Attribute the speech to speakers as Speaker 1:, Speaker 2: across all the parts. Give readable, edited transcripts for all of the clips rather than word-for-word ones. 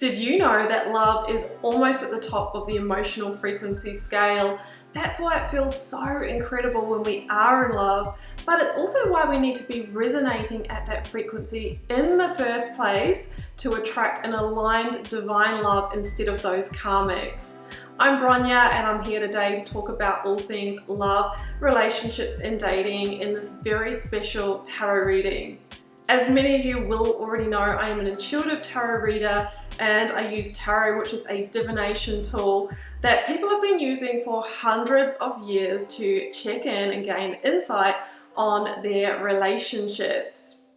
Speaker 1: Did you know that love is almost at the top of the emotional frequency scale? That's why it feels so incredible when we are in love, but it's also why we need to be resonating at that frequency in the first place to attract an aligned divine love instead of those karmics. I'm Bronya and I'm here today to talk about all things love, relationships and dating in this very special tarot reading. As many of you will already know, I am an intuitive tarot reader and I use tarot, which is a divination tool that people have been using for hundreds of years to check in and gain insight on their relationships.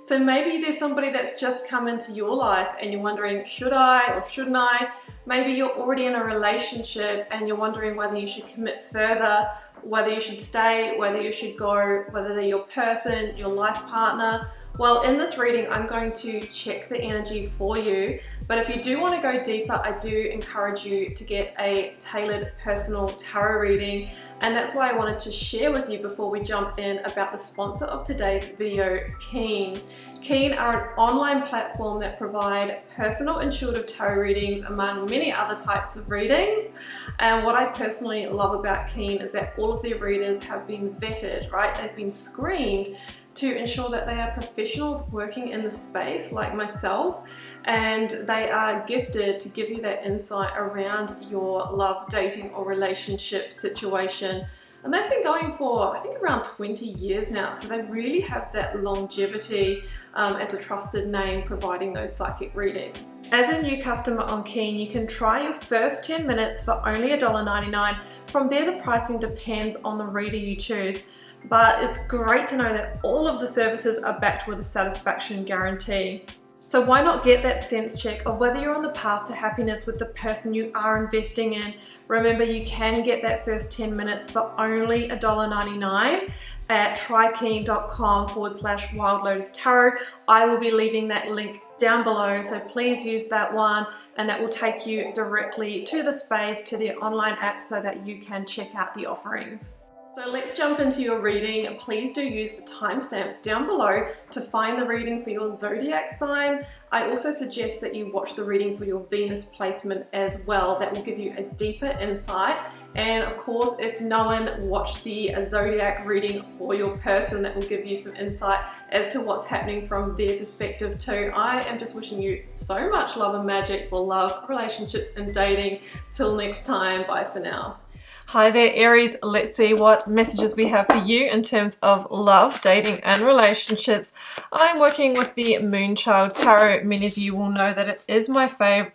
Speaker 1: So maybe there's somebody that's just come into your life and you're wondering, should I or shouldn't I? Maybe you're already in a relationship and you're wondering whether you should commit further, whether you should stay, whether you should go, whether they're your person, your life partner. Well, in this reading, I'm going to check the energy for you. But if you do want to go deeper, I do encourage you to get a tailored personal tarot reading. And that's why I wanted to share with you before we jump in about the sponsor of today's video, Keen. Keen are an online platform that provide personal intuitive tarot readings among many other types of readings. And what I personally love about Keen is that all of their readers have been vetted, right? They've been screened to ensure that they are professionals working in the space like myself, and they are gifted to give you that insight around your love, dating or relationship situation. And they've been going for, I think, around 20 years now, so they really have that longevity as a trusted name providing those psychic readings. As a new customer on Keen, you can try your first 10 minutes for only $1.99. From there, the pricing depends on the reader you choose. But it's great to know that all of the services are backed with a satisfaction guarantee. So why not get that sense check of whether you're on the path to happiness with the person you are investing in? Remember, you can get that first 10 minutes for only $1.99 at trykeen.com/Wild Lotus Tarot. I will be leaving that link down below, so please use that one, and that will take you directly to the space, to the online app, so that you can check out the offerings. So let's jump into your reading. Please do use the timestamps down below to find the reading for your zodiac sign. I also suggest that you watch the reading for your Venus placement as well. That will give you a deeper insight. And of course, if no one watched the zodiac reading for your person, that will give you some insight as to what's happening from their perspective too. I am just wishing you so much love and magic for love, relationships and dating. Till next time, bye for now. Hi there, Aries. Let's see what messages we have for you in terms of love, dating and relationships. I'm working with the Moonchild Tarot. Many of you will know that it is my favorite.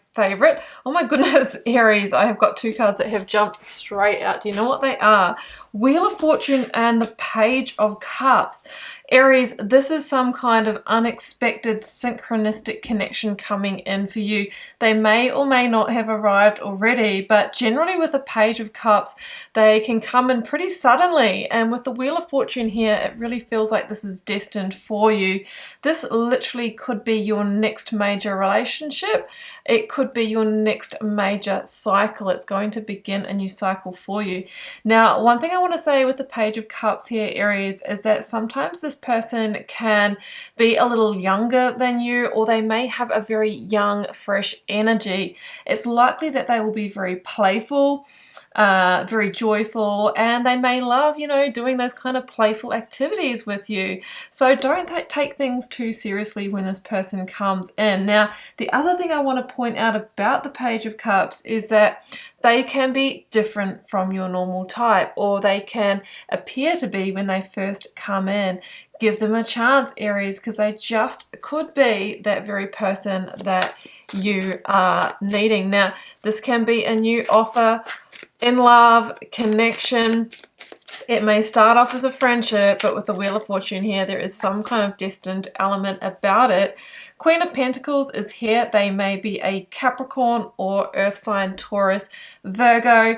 Speaker 1: Oh my goodness, Aries, I have got two cards that have jumped straight out. Do you know what they are? Wheel of Fortune and the Page of Cups. Aries, this is some kind of unexpected synchronistic connection coming in for you. They may or may not have arrived already, but generally with the Page of Cups, they can come in pretty suddenly. And with the Wheel of Fortune here, it really feels like this is destined for you. This literally could be your next major relationship. It could be your next major cycle. It's going to begin a new cycle for you. Now, one thing I want to say with the Page of Cups here, Aries, is that sometimes this person can be a little younger than you, or they may have a very young, fresh energy. It's likely that they will be very playful, very joyful, and they may love, you know, doing those kind of playful activities with you. So don't take things too seriously when this person comes in. Now, the other thing I want to point out about the Page of Cups is that they can be different from your normal type, or they can appear to be when they first come in. Give them a chance, Aries, because they just could be that very person that you are needing. Now, this can be a new offer, in love, connection. It may start off as a friendship, but with the Wheel of Fortune here, there is some kind of destined element about it. Queen of Pentacles is here. They may be a Capricorn or Earth sign, Taurus, Virgo.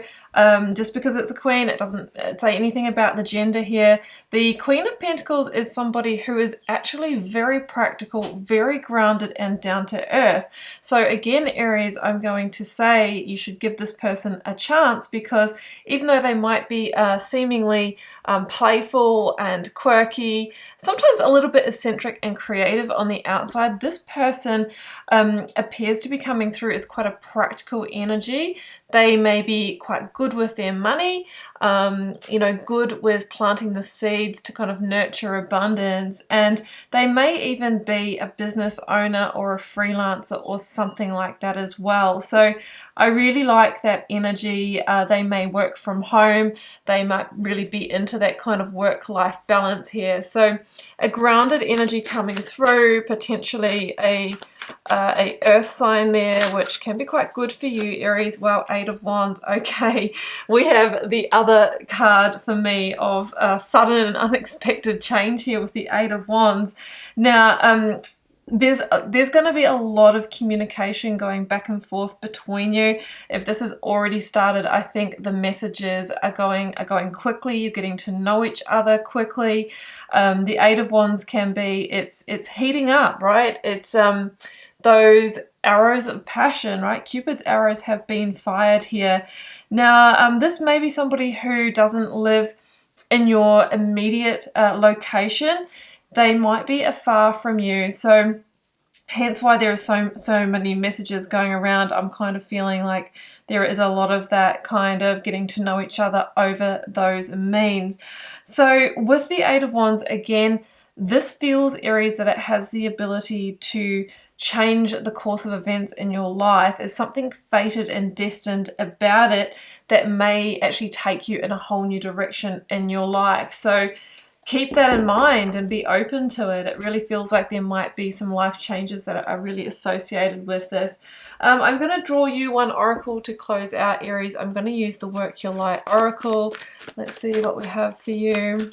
Speaker 1: Just because it's a queen, it doesn't say anything about the gender here. The Queen of Pentacles is somebody who is actually very practical, very grounded and down to earth. So again, Aries, I'm going to say you should give this person a chance, because even though they might be seemingly playful and quirky, sometimes a little bit eccentric and creative on the outside, this person appears to be coming through as quite a practical energy. They may be quite good with their money, you know, good with planting the seeds to kind of nurture abundance, and they may even be a business owner or a freelancer or something like that as well. So I really like that energy. They may work from home. They might really be into that kind of work-life balance here. So a grounded energy coming through, potentially a earth sign there, which can be quite good for you, Aries. Well, 8 of Wands. Okay, we have the other card for me of sudden and unexpected change here with the 8 of Wands. Now, there's going to be a lot of communication going back and forth between you. If this has already started, I think the messages are going quickly. You're getting to know each other quickly. The 8 of Wands can be, it's heating up, right? It's those arrows of passion, right? Cupid's arrows have been fired here. Now, this may be somebody who doesn't live in your immediate location. They might be afar from you, so hence why there are so many messages going around. I'm kind of feeling like there is a lot of that kind of getting to know each other over those means. So with the 8 of Wands, again, this feels, Aries, that it has the ability to change the course of events in your life. There's something fated and destined about it that may actually take you in a whole new direction in your life. So keep that in mind and be open to it. It really feels like there might be some life changes that are really associated with this. I'm going to draw you one oracle to close out, Aries. I'm going to use the Work Your Light oracle. Let's see what we have for you.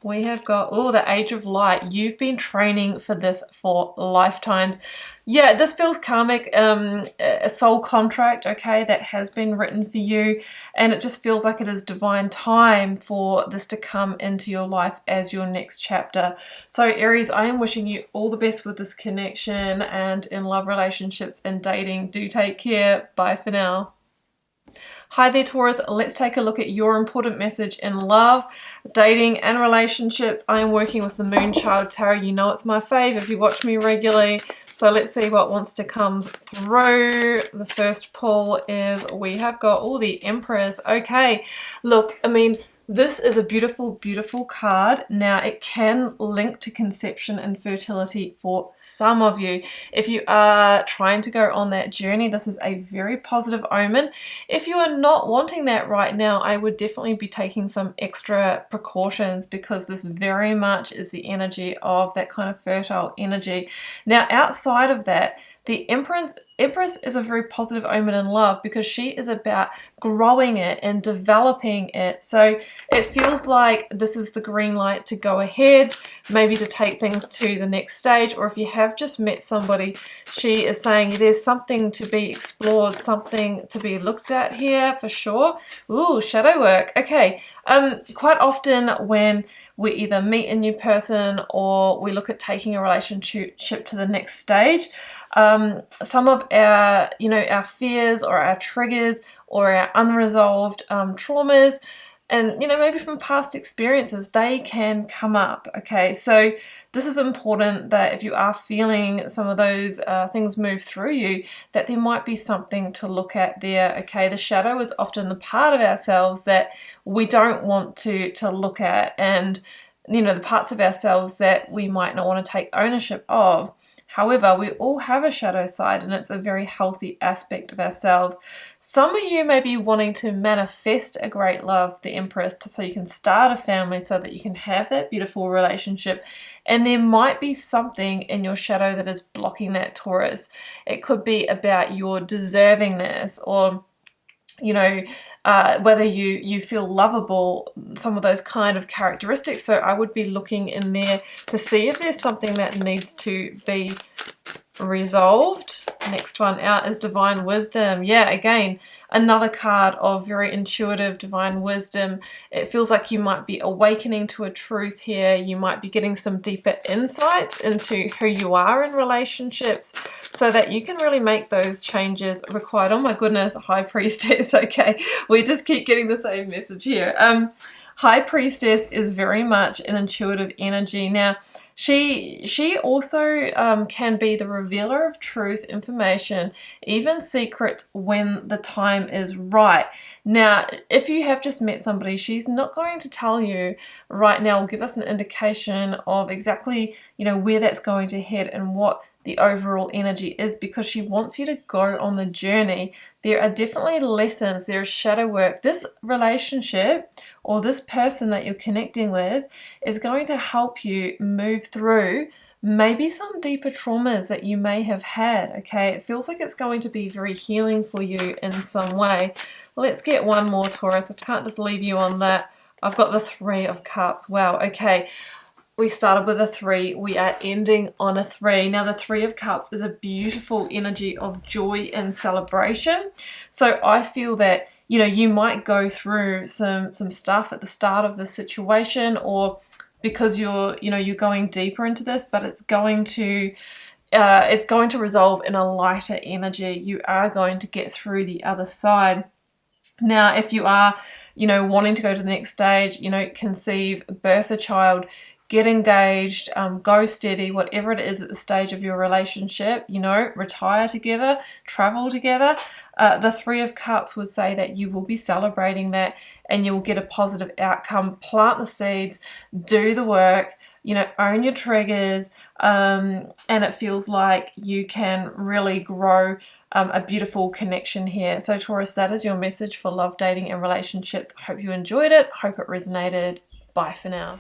Speaker 1: We have got, oh, the Age of Light. You've been training for this for lifetimes. Yeah, this feels karmic, a soul contract, okay, that has been written for you. And it just feels like it is divine time for this to come into your life as your next chapter. So Aries, I am wishing you all the best with this connection and in love, relationships and dating. Do take care. Bye for now. Hi there, Taurus. Let's take a look at your important message in love, dating and relationships. I am working with the Moonchild Tarot. You know it's my fave if you watch me regularly. So let's see what wants to come through. The first pull is we have got, oh, the Empress. Okay, look, I mean, this is a beautiful, beautiful card. Now, it can link to conception and fertility for some of you. If you are trying to go on that journey, this is a very positive omen. If you are not wanting that right now, I would definitely be taking some extra precautions because this very much is the energy of that kind of fertile energy. Now, outside of that, the Empress is a very positive omen in love because she is about growing it and developing it. So it feels like this is the green light to go ahead, maybe to take things to the next stage. Or if you have just met somebody, she is saying there's something to be explored, something to be looked at here for sure. Ooh, shadow work. Okay. Quite often when we either meet a new person or we look at taking a relationship to the next stage, some of our, our fears or our triggers or our unresolved traumas and, maybe from past experiences, they can come up. Okay, so this is important that if you are feeling some of those things move through you, that there might be something to look at there. Okay, the shadow is often the part of ourselves that we don't want to look at, and the parts of ourselves that we might not want to take ownership of. However, we all have a shadow side and it's a very healthy aspect of ourselves. Some of you may be wanting to manifest a great love, the Empress, so you can start a family so that you can have that beautiful relationship. And there might be something in your shadow that is blocking that, Taurus. It could be about your deservingness or whether you feel lovable, some of those kind of characteristics. So I would be looking in there to see if there's something that needs to be resolved. Next one out is Divine Wisdom. Yeah, again, another card of very intuitive divine wisdom. It feels like you might be awakening to a truth here. You might be getting some deeper insights into who you are in relationships so that you can really make those changes required. Oh my goodness, High Priestess. Okay, we just keep getting the same message here. High Priestess is very much an intuitive energy. Now, she also can be the revealer of truth, information, even secrets when the time is right. Now, if you have just met somebody, she's not going to tell you right now, or give us an indication of exactly, where that's going to head and what the overall energy is, because she wants you to go on the journey. There are definitely lessons, there's shadow work. This relationship or this person that you're connecting with is going to help you move through maybe some deeper traumas that you may have had, okay? It feels like it's going to be very healing for you in some way. Let's get one more, Taurus. I can't just leave you on that. I've got the Three of Cups. Wow, okay. We started with a 3, we are ending on a 3. Now the 3 of Cups is a beautiful energy of joy and celebration. So I feel that, you might go through some stuff at the start of the situation, or because you're going deeper into this, but it's going to resolve in a lighter energy. You are going to get through the other side. Now, if you are, wanting to go to the next stage, conceive, birth a child, get engaged, go steady, whatever it is at the stage of your relationship, retire together, travel together. The 3 of Cups would say that you will be celebrating that and you will get a positive outcome. Plant the seeds, do the work, own your triggers, and it feels like you can really grow a beautiful connection here. So Taurus, that is your message for love, dating, and relationships. I hope you enjoyed it. Hope it resonated. Bye for now.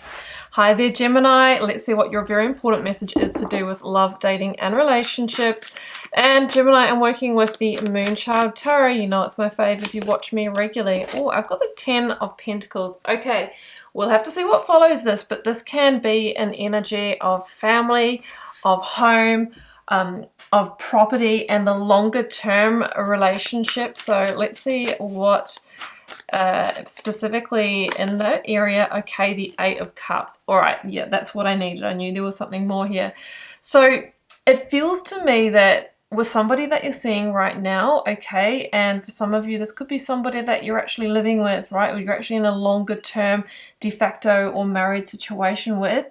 Speaker 1: Hi there, Gemini. Let's see what your very important message is to do with love, dating, and relationships. And Gemini, I'm working with the Moonchild Tarot. It's my fave if you watch me regularly. Oh, I've got the 10 of Pentacles. Okay, we'll have to see what follows this, but this can be an energy of family, of home, of property, and the longer term relationship. So let's see what specifically in that area. Okay, the 8 of Cups. All right, yeah, that's what I needed. I knew there was something more here. So it feels to me that with somebody that you're seeing right now, okay, and for some of you, this could be somebody that you're actually living with, right, or you're actually in a longer term de facto or married situation with.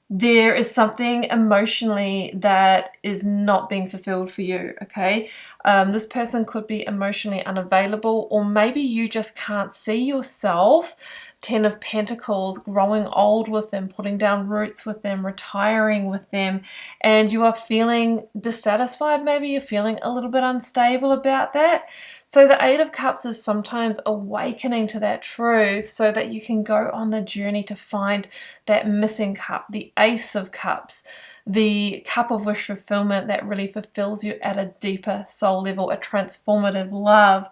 Speaker 1: There is something emotionally that is not being fulfilled for you, okay? This person could be emotionally unavailable, or maybe you just can't see yourself, 10 of Pentacles, growing old with them, putting down roots with them, retiring with them, and you are feeling dissatisfied. Maybe you're feeling a little bit unstable about that. So the 8 of Cups is sometimes awakening to that truth so that you can go on the journey to find that missing cup, the Ace of Cups, the cup of wish fulfillment that really fulfills you at a deeper soul level, a transformative love.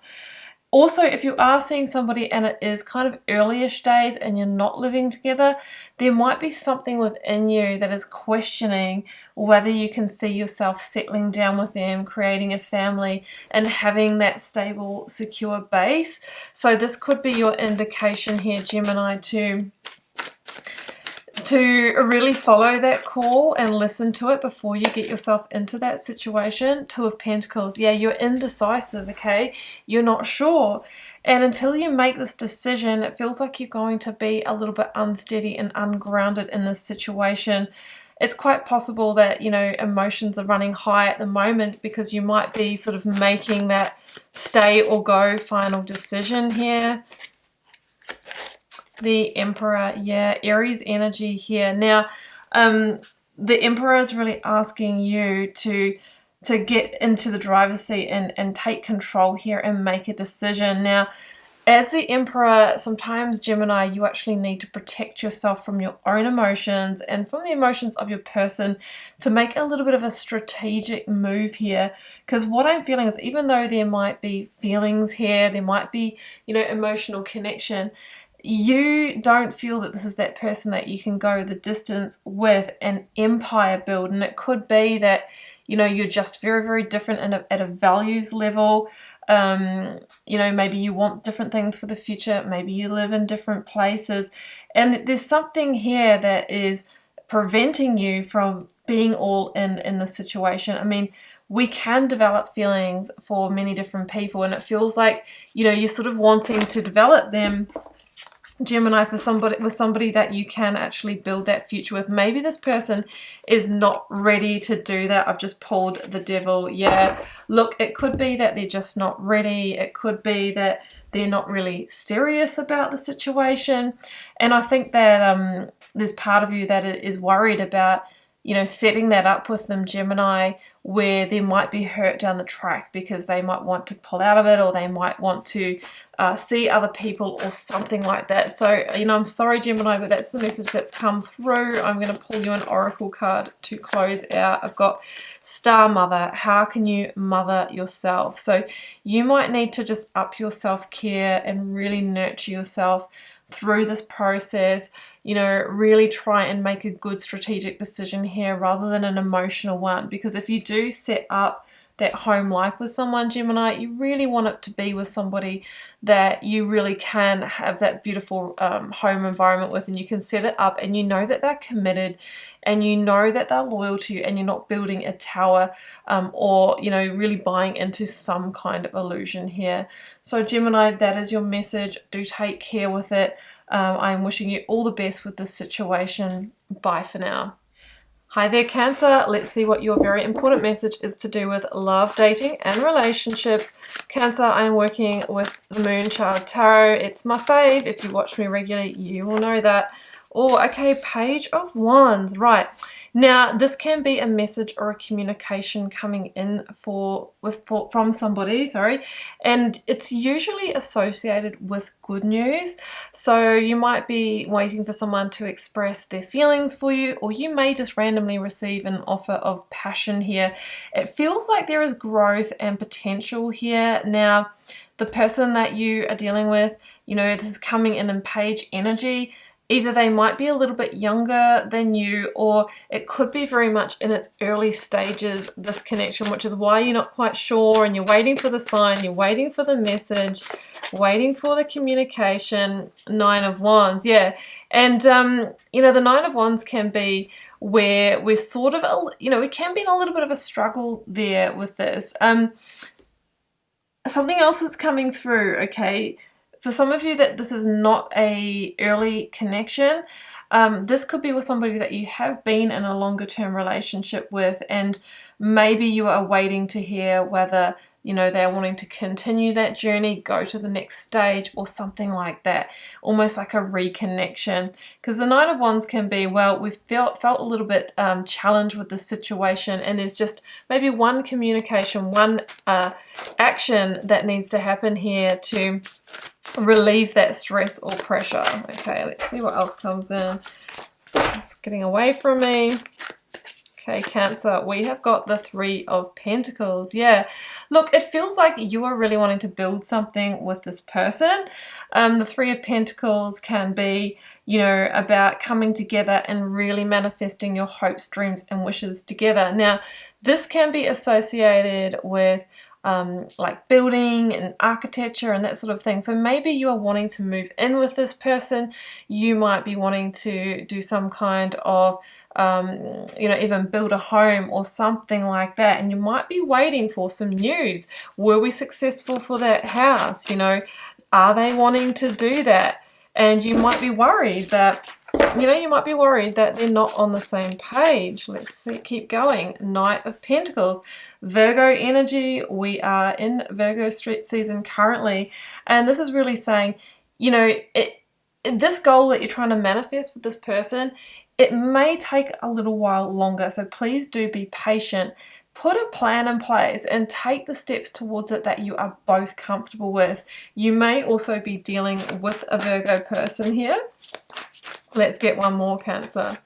Speaker 1: Also, if you are seeing somebody and it is kind of early-ish days and you're not living together, there might be something within you that is questioning whether you can see yourself settling down with them, creating a family, and having that stable, secure base. So this could be your indication here, Gemini, to really follow that call and listen to it before you get yourself into that situation. 2 of Pentacles. Yeah, you're indecisive, okay? You're not sure. And until you make this decision, it feels like you're going to be a little bit unsteady and ungrounded in this situation. It's quite possible that, emotions are running high at the moment because you might be sort of making that stay or go final decision here. The Emperor, yeah, Aries energy here. Now, the Emperor is really asking you to get into the driver's seat and take control here and make a decision. Now, as the Emperor, sometimes, Gemini, you actually need to protect yourself from your own emotions and from the emotions of your person to make a little bit of a strategic move here. Because what I'm feeling is, even though there might be feelings here, there might be, emotional connection, you don't feel that this is that person that you can go the distance with and empire build. And it could be that, you're just very, very different at a values level. Maybe you want different things for the future. Maybe you live in different places. And there's something here that is preventing you from being all in the situation. I mean, we can develop feelings for many different people, and it feels like, you're sort of wanting to develop them Gemini, for somebody that you can actually build that future with. Maybe this person is not ready to do that. I've just pulled the Devil. Yeah, look, it could be that they're just not ready. It could be that they're not really serious about the situation. And I think that there's part of you that is worried about, you know, setting that up with them, Gemini, where there might be hurt down the track because they might want to pull out of it, or they might want to see other people or something like that. So, you know, I'm sorry, Gemini, but that's the message that's come through. I'm going to pull you an oracle card to close out. I've got Star Mother. How can you mother yourself? So you might need to just up your self-care and really nurture yourself through this process. You know, really try and make a good strategic decision here rather than an emotional one. Because if you do set up that home life with someone, Gemini, you really want it to be with somebody that you really can have that beautiful home environment with, and you can set it up and you know that they're committed and you know that they're loyal to you, and you're not building a tower or, you know, really buying into some kind of illusion here. So Gemini, that is your message. Do take care with it. I'm wishing you all the best with this situation. Bye for now. Hi there, Cancer. Let's see what your very important message is to do with love, dating, and relationships. Cancer, I am working with the Moon Child Tarot. It's my fave. If you watch me regularly, you will know that. Oh, okay, Page of Wands. Right. Now, this can be a message or a communication coming in from somebody, and it's usually associated with good news. So you might be waiting for someone to express their feelings for you, or you may just randomly receive an offer of passion here. It feels like there is growth and potential here. Now, the person that you are dealing with, you know, this is coming in Page energy. Either they might be a little bit younger than you, or it could be very much in its early stages, this connection, which is why you're not quite sure and you're waiting for the sign, you're waiting for the message, waiting for the communication. Nine of Wands, yeah. And, you know, the Nine of Wands can be where we're sort of, you know, we can be in a little bit of a struggle there with this. Something else is coming through, okay? For some of you that this is not a early connection, this could be with somebody that you have been in a longer term relationship with, and maybe you are waiting to hear whether, you know, they're wanting to continue that journey, go to the next stage or something like that, almost like a reconnection. Because the Nine of Wands can be, well, we've felt a little bit challenged with this situation, and there's just maybe one communication, one action that needs to happen here to relieve that stress or pressure. Okay, let's see what else comes in. It's getting away from me. Okay, Cancer, we have got the Three of Pentacles. Yeah, look, it feels like you are really wanting to build something with this person. The Three of Pentacles can be, you know, about coming together and really manifesting your hopes, dreams, and wishes together. Now, this can be associated with like building and architecture and that sort of thing. So maybe you are wanting to move in with this person. You might be wanting to do some kind of you know, even build a home or something like that, and you might be waiting for some news. Were we successful for that house? You know, are they wanting to do that? And you might be worried that, you know, you might be worried that they're not on the same page. Let's see, keep going. Knight of Pentacles, Virgo energy. We are in Virgo season currently, and this is really saying, you know, this goal that you're trying to manifest with this person, it may take a little while longer, so please do be patient. Put a plan in place and take the steps towards it that you are both comfortable with. You may also be dealing with a Virgo person here. Let's get one more, Cancer.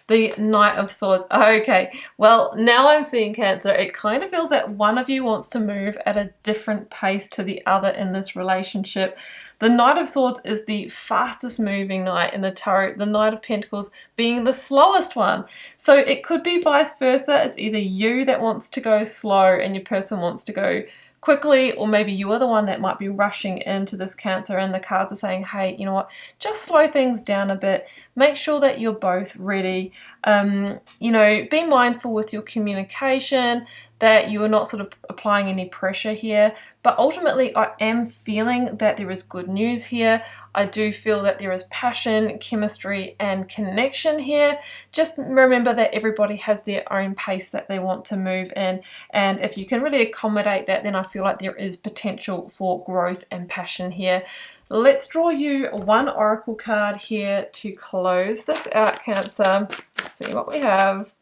Speaker 1: The Knight of Swords. Okay, well, now I'm seeing, Cancer, it kind of feels that one of you wants to move at a different pace to the other in this relationship. The Knight of Swords is the fastest moving knight in the tarot, the Knight of Pentacles being the slowest one. So it could be vice versa. It's either you that wants to go slow and your person wants to go quickly, or maybe you are the one that might be rushing into this, Cancer, and the cards are saying, hey, you know what, just slow things down a bit, make sure that you're both ready. You know, be mindful with your communication. that you are not sort of applying any pressure here. But ultimately, I am feeling that there is good news here. I do feel that there is passion, chemistry, and connection here. Just remember that everybody has their own pace that they want to move in. And if you can really accommodate that, then I feel like there is potential for growth and passion here. Let's draw you one oracle card here to close this out, Cancer. Let's see what we have.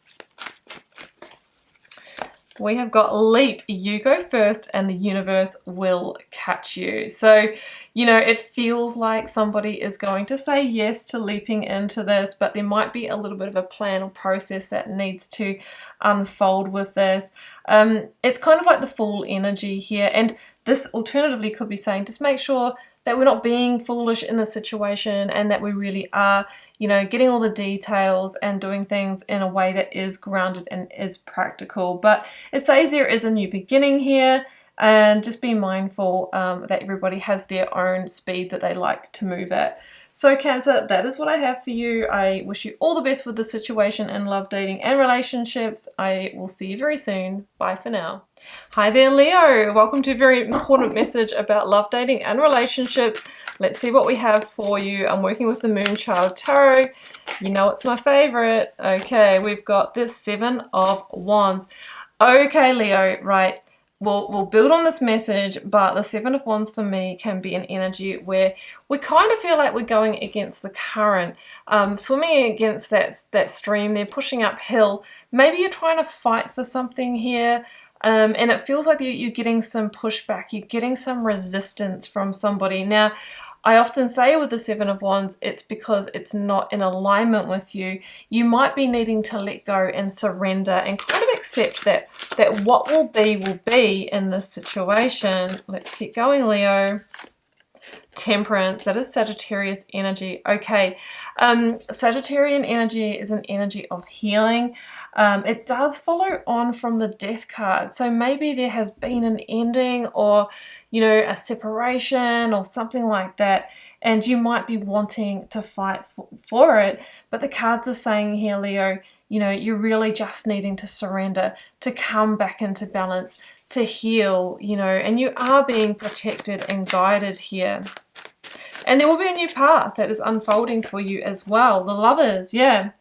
Speaker 1: We have got leap. You go first and the universe will catch you. So, you know, it feels like somebody is going to say yes to leaping into this, but there might be a little bit of a plan or process that needs to unfold with this. It's kind of like the Fool energy here. And this alternatively could be saying, just make sure that we're not being foolish in the situation and that we really are, you know, getting all the details and doing things in a way that is grounded and is practical. But it says there is a new beginning here, and just be mindful that everybody has their own speed that they like to move at. So Cancer, that is what I have for you. I wish you all the best with the situation in love, dating, and relationships. I will see you very soon. Bye for now. Hi there, Leo. Welcome to a very important message about love, dating, and relationships. Let's see what we have for you. I'm working with the Moonchild Tarot. You know it's my favorite. Okay, we've got the 7 of Wands. Okay, Leo, right. We'll build on this message, but the 7 of Wands for me can be an energy where we kind of feel like we're going against the current, swimming against that stream. They're pushing uphill. Maybe you're trying to fight for something here, and it feels like you're getting some pushback. You're getting some resistance from somebody. Now, I often say with the 7 of Wands, it's because it's not in alignment with you. You might be needing to let go and surrender and kind of accept that what will be in this situation. Let's keep going, Leo. Temperance, that is Sagittarius energy. Okay, Sagittarian energy is an energy of healing. It does follow on from the Death card. So maybe there has been an ending or, you know, a separation or something like that. And you might be wanting to fight for it. But the cards are saying here, Leo, you know, you're really just needing to surrender, to come back into balance, to heal, you know, and you are being protected and guided here. And there will be a new path that is unfolding for you as well. The Lovers, yeah.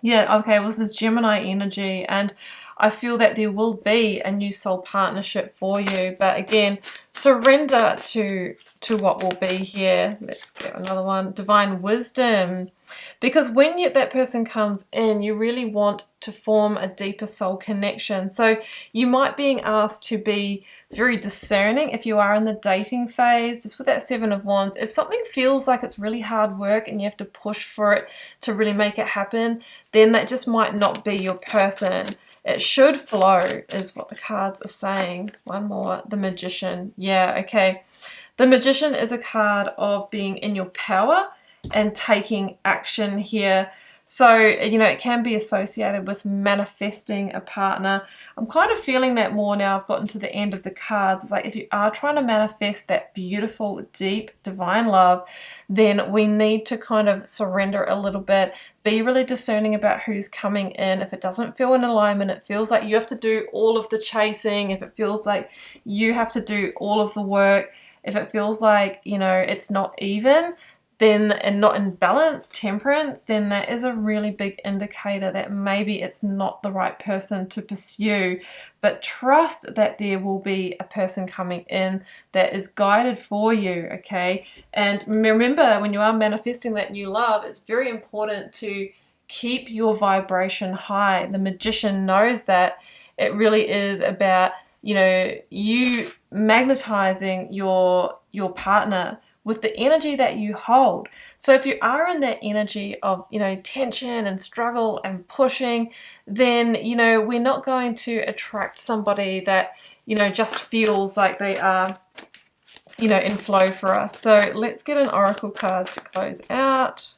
Speaker 1: Yeah, okay, well, this is Gemini energy, and I feel that there will be a new soul partnership for you. But again, surrender to what will be here. Let's get another one. Divine Wisdom. Because when that person comes in, you really want to form a deeper soul connection. So you might being asked to be very discerning if you are in the dating phase, just with that 7 of Wands. If something feels like it's really hard work and you have to push for it to really make it happen, then that just might not be your person. It should flow, is what the cards are saying. One more, the Magician. Yeah, okay. The Magician is a card of being in your power and taking action here. So, you know, it can be associated with manifesting a partner. I'm kind of feeling that more now I've gotten to the end of the cards. It's like if you are trying to manifest that beautiful, deep, divine love, then we need to kind of surrender a little bit. Be really discerning about who's coming in. If it doesn't feel in alignment, it feels like you have to do all of the chasing. If it feels like you have to do all of the work, if it feels like, you know, it's not even, then, and not in balance, temperance, then that is a really big indicator that maybe it's not the right person to pursue. But trust that there will be a person coming in that is guided for you, okay? And remember, when you are manifesting that new love, it's very important to keep your vibration high. The Magician knows that. It really is about, you know, you magnetizing your partner with the energy that you hold. So if you are in that energy of, you know, tension and struggle and pushing, then, you know, we're not going to attract somebody that, you know, just feels like they are, you know, in flow for us. So let's get an oracle card to close out.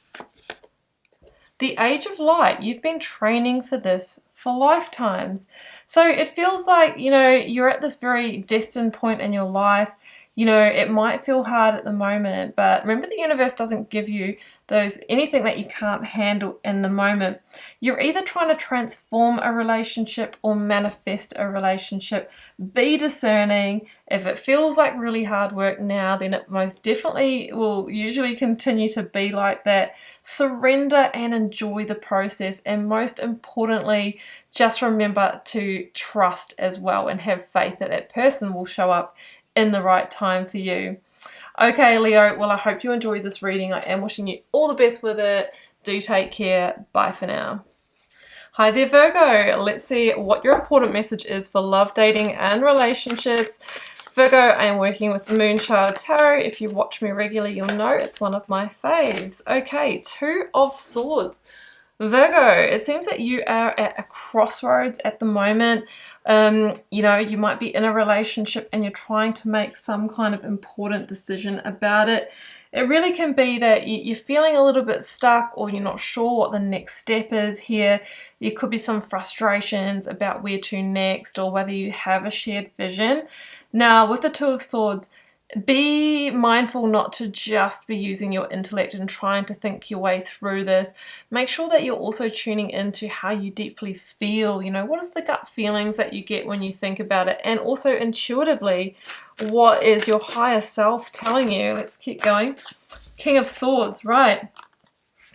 Speaker 1: The Age of Light. You've been training for this for lifetimes. So it feels like, you know, you're at this very destined point in your life. You know, it might feel hard at the moment, but remember, the universe doesn't give you anything that you can't handle in the moment. You're either trying to transform a relationship or manifest a relationship. Be discerning. If it feels like really hard work now, then it most definitely will usually continue to be like that. Surrender and enjoy the process, and most importantly, just remember to trust as well and have faith that that person will show up in the right time for you. Okay, Leo, well, I hope you enjoyed this reading. I am wishing you all the best with it. Do take care. Bye for now. Hi there, Virgo. Let's see what your important message is for love, dating, and relationships. Virgo, I am working with Wild Tarot. If you watch me regularly, you'll know it's one of my faves. Okay, Two of Swords. Virgo, it seems that you are at a crossroads at the moment. You know, you might be in a relationship and you're trying to make some kind of important decision about it. It really can be that you're feeling a little bit stuck, or you're not sure what the next step is here. There could be some frustrations about where to next, or whether you have a shared vision. Now, with the Two of Swords, be mindful not to just be using your intellect and trying to think your way through this. Make sure that you're also tuning into how you deeply feel. You know, what is the gut feelings that you get when you think about it? And also intuitively, what is your higher self telling you? Let's keep going. King of Swords, right.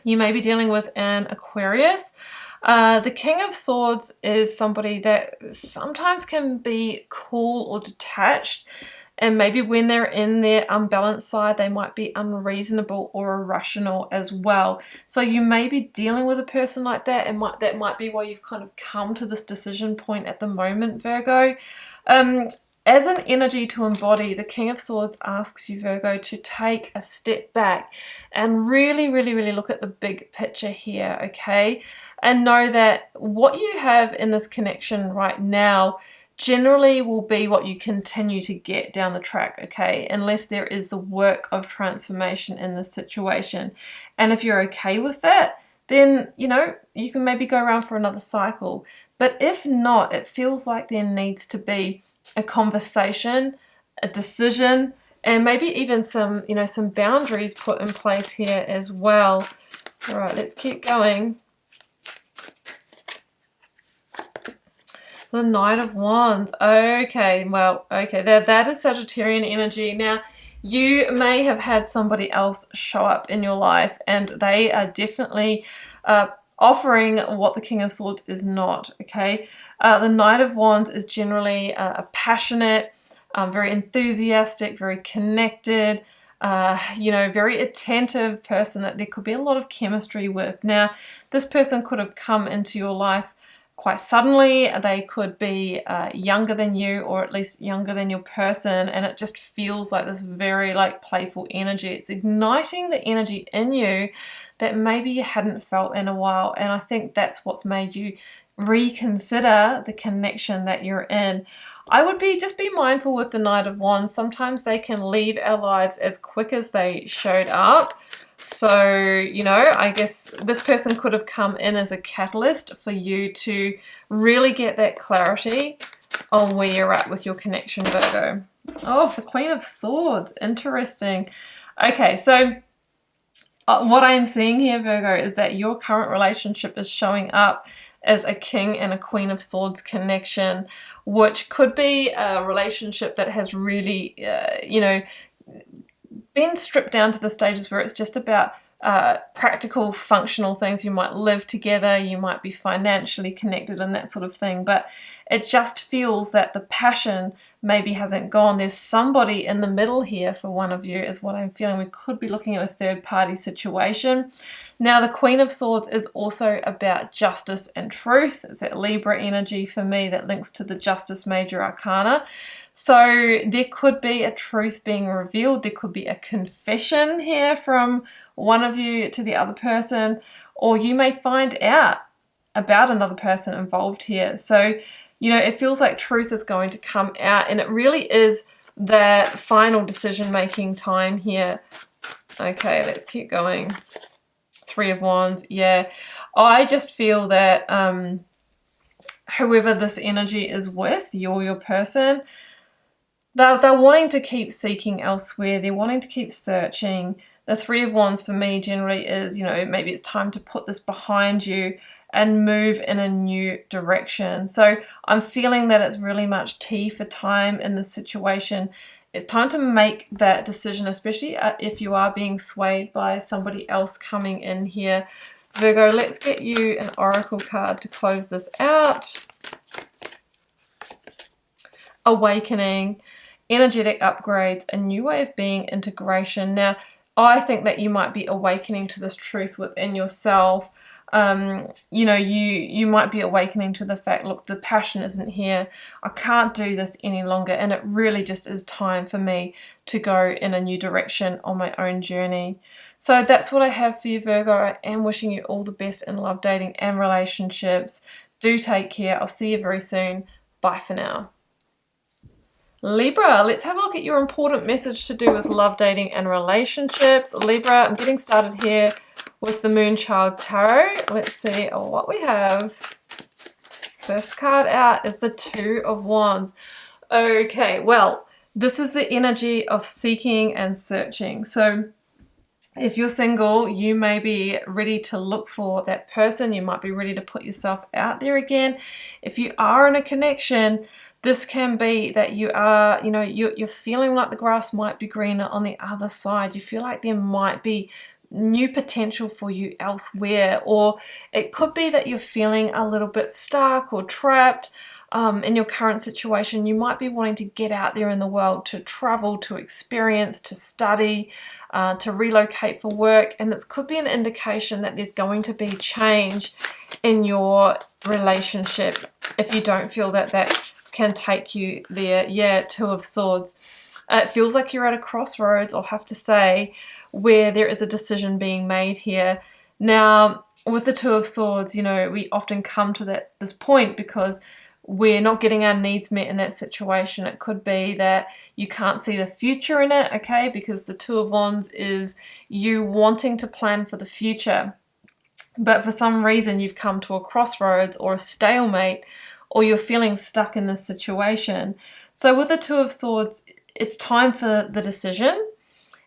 Speaker 1: You may be dealing with an Aquarius. The King of Swords is somebody that sometimes can be cool or detached. And maybe when they're in their unbalanced side, they might be unreasonable or irrational as well. So you may be dealing with a person like that, and that might be why you've kind of come to this decision point at the moment, Virgo. As an energy to embody, the King of Swords asks you, Virgo, to take a step back and really, really, really look at the big picture here, okay? And know that what you have in this connection right now generally will be what you continue to get down the track, okay? Unless there is the work of transformation in this situation. And if you're okay with that, then, you know, you can maybe go around for another cycle. But if not, it feels like there needs to be a conversation, a decision, and maybe even some, you know, some boundaries put in place here as well. All right, let's keep going. The Knight of Wands. Okay, well, okay, that is Sagittarian energy. Now, you may have had somebody else show up in your life, and they are definitely offering what the King of Swords is not, okay? The Knight of Wands is generally a passionate, very enthusiastic, very connected, you know, very attentive person that there could be a lot of chemistry with. Now, this person could have come into your life quite suddenly. They could be younger than you, or at least younger than your person, and it just feels like this very like playful energy. It's igniting the energy in you that maybe you hadn't felt in a while, and I think that's what's made you reconsider the connection that you're in. I would just be mindful with the Knight of Wands. Sometimes they can leave our lives as quick as they showed up. So, you know, I guess this person could have come in as a catalyst for you to really get that clarity on where you're at with your connection, Virgo. Oh, the Queen of Swords. Interesting. Okay, so what I am seeing here, Virgo, is that your current relationship is showing up as a King and a Queen of Swords connection, which could be a relationship that has really, you know, been stripped down to the stages where it's just about practical, functional things. You might live together, you might be financially connected and that sort of thing, but it just feels that the passion maybe hasn't gone. There's somebody in the middle here for one of you is what I'm feeling. We could be looking at a third party situation. Now, the Queen of Swords is also about justice and truth. It's that Libra energy for me that links to the Justice Major Arcana. So there could be a truth being revealed. There could be a confession here from one of you to the other person, or you may find out about another person involved here. So, you know, it feels like truth is going to come out, and it really is that final decision-making time here. Okay, let's keep going. Three of Wands, yeah. I just feel that whoever this energy is with, your person, they're wanting to keep seeking elsewhere. They're wanting to keep searching. The Three of Wands for me generally is, you know, maybe it's time to put this behind you and move in a new direction. So I'm feeling that it's really much tea for time in this situation. It's time to make that decision, especially if you are being swayed by somebody else coming in here. Virgo, let's get you an oracle card to close this out. Awakening, energetic upgrades, a new way of being, integration. Now, I think that you might be awakening to this truth within yourself. You know, you might be awakening to the fact, look, the passion isn't here. I can't do this any longer, and it really just is time for me to go in a new direction on my own journey. So that's what I have for you, Virgo. I am wishing you all the best in love, dating, and relationships. Do take care. I'll see you very soon. Bye for now. Libra, let's have a look at your important message to do with love, dating, and relationships. Libra, I'm getting started here with the Moonchild Tarot. Let's see what we have. First card out is the Two of Wands. Okay, well, this is the energy of seeking and searching. So if you're single, you may be ready to look for that person. You might be ready to put yourself out there again. If you are in a connection, this can be that you are, you know, you're feeling like the grass might be greener on the other side. You feel like there might be new potential for you elsewhere, or it could be that you're feeling a little bit stuck or trapped in your current situation. You might be wanting to get out there in the world, to travel, to experience, to study, to relocate for work, and this could be an indication that there's going to be change in your relationship if you don't feel that that can take you there. Yeah, Two of Swords. It feels like you're at a crossroads, I'll have to say, where there is a decision being made here. Now, with the Two of Swords, you know, we often come to this point because we're not getting our needs met in that situation. It could be that you can't see the future in it, okay, because the Two of Wands is you wanting to plan for the future. But for some reason, you've come to a crossroads or a stalemate, or you're feeling stuck in this situation. So with the Two of Swords, it's time for the decision.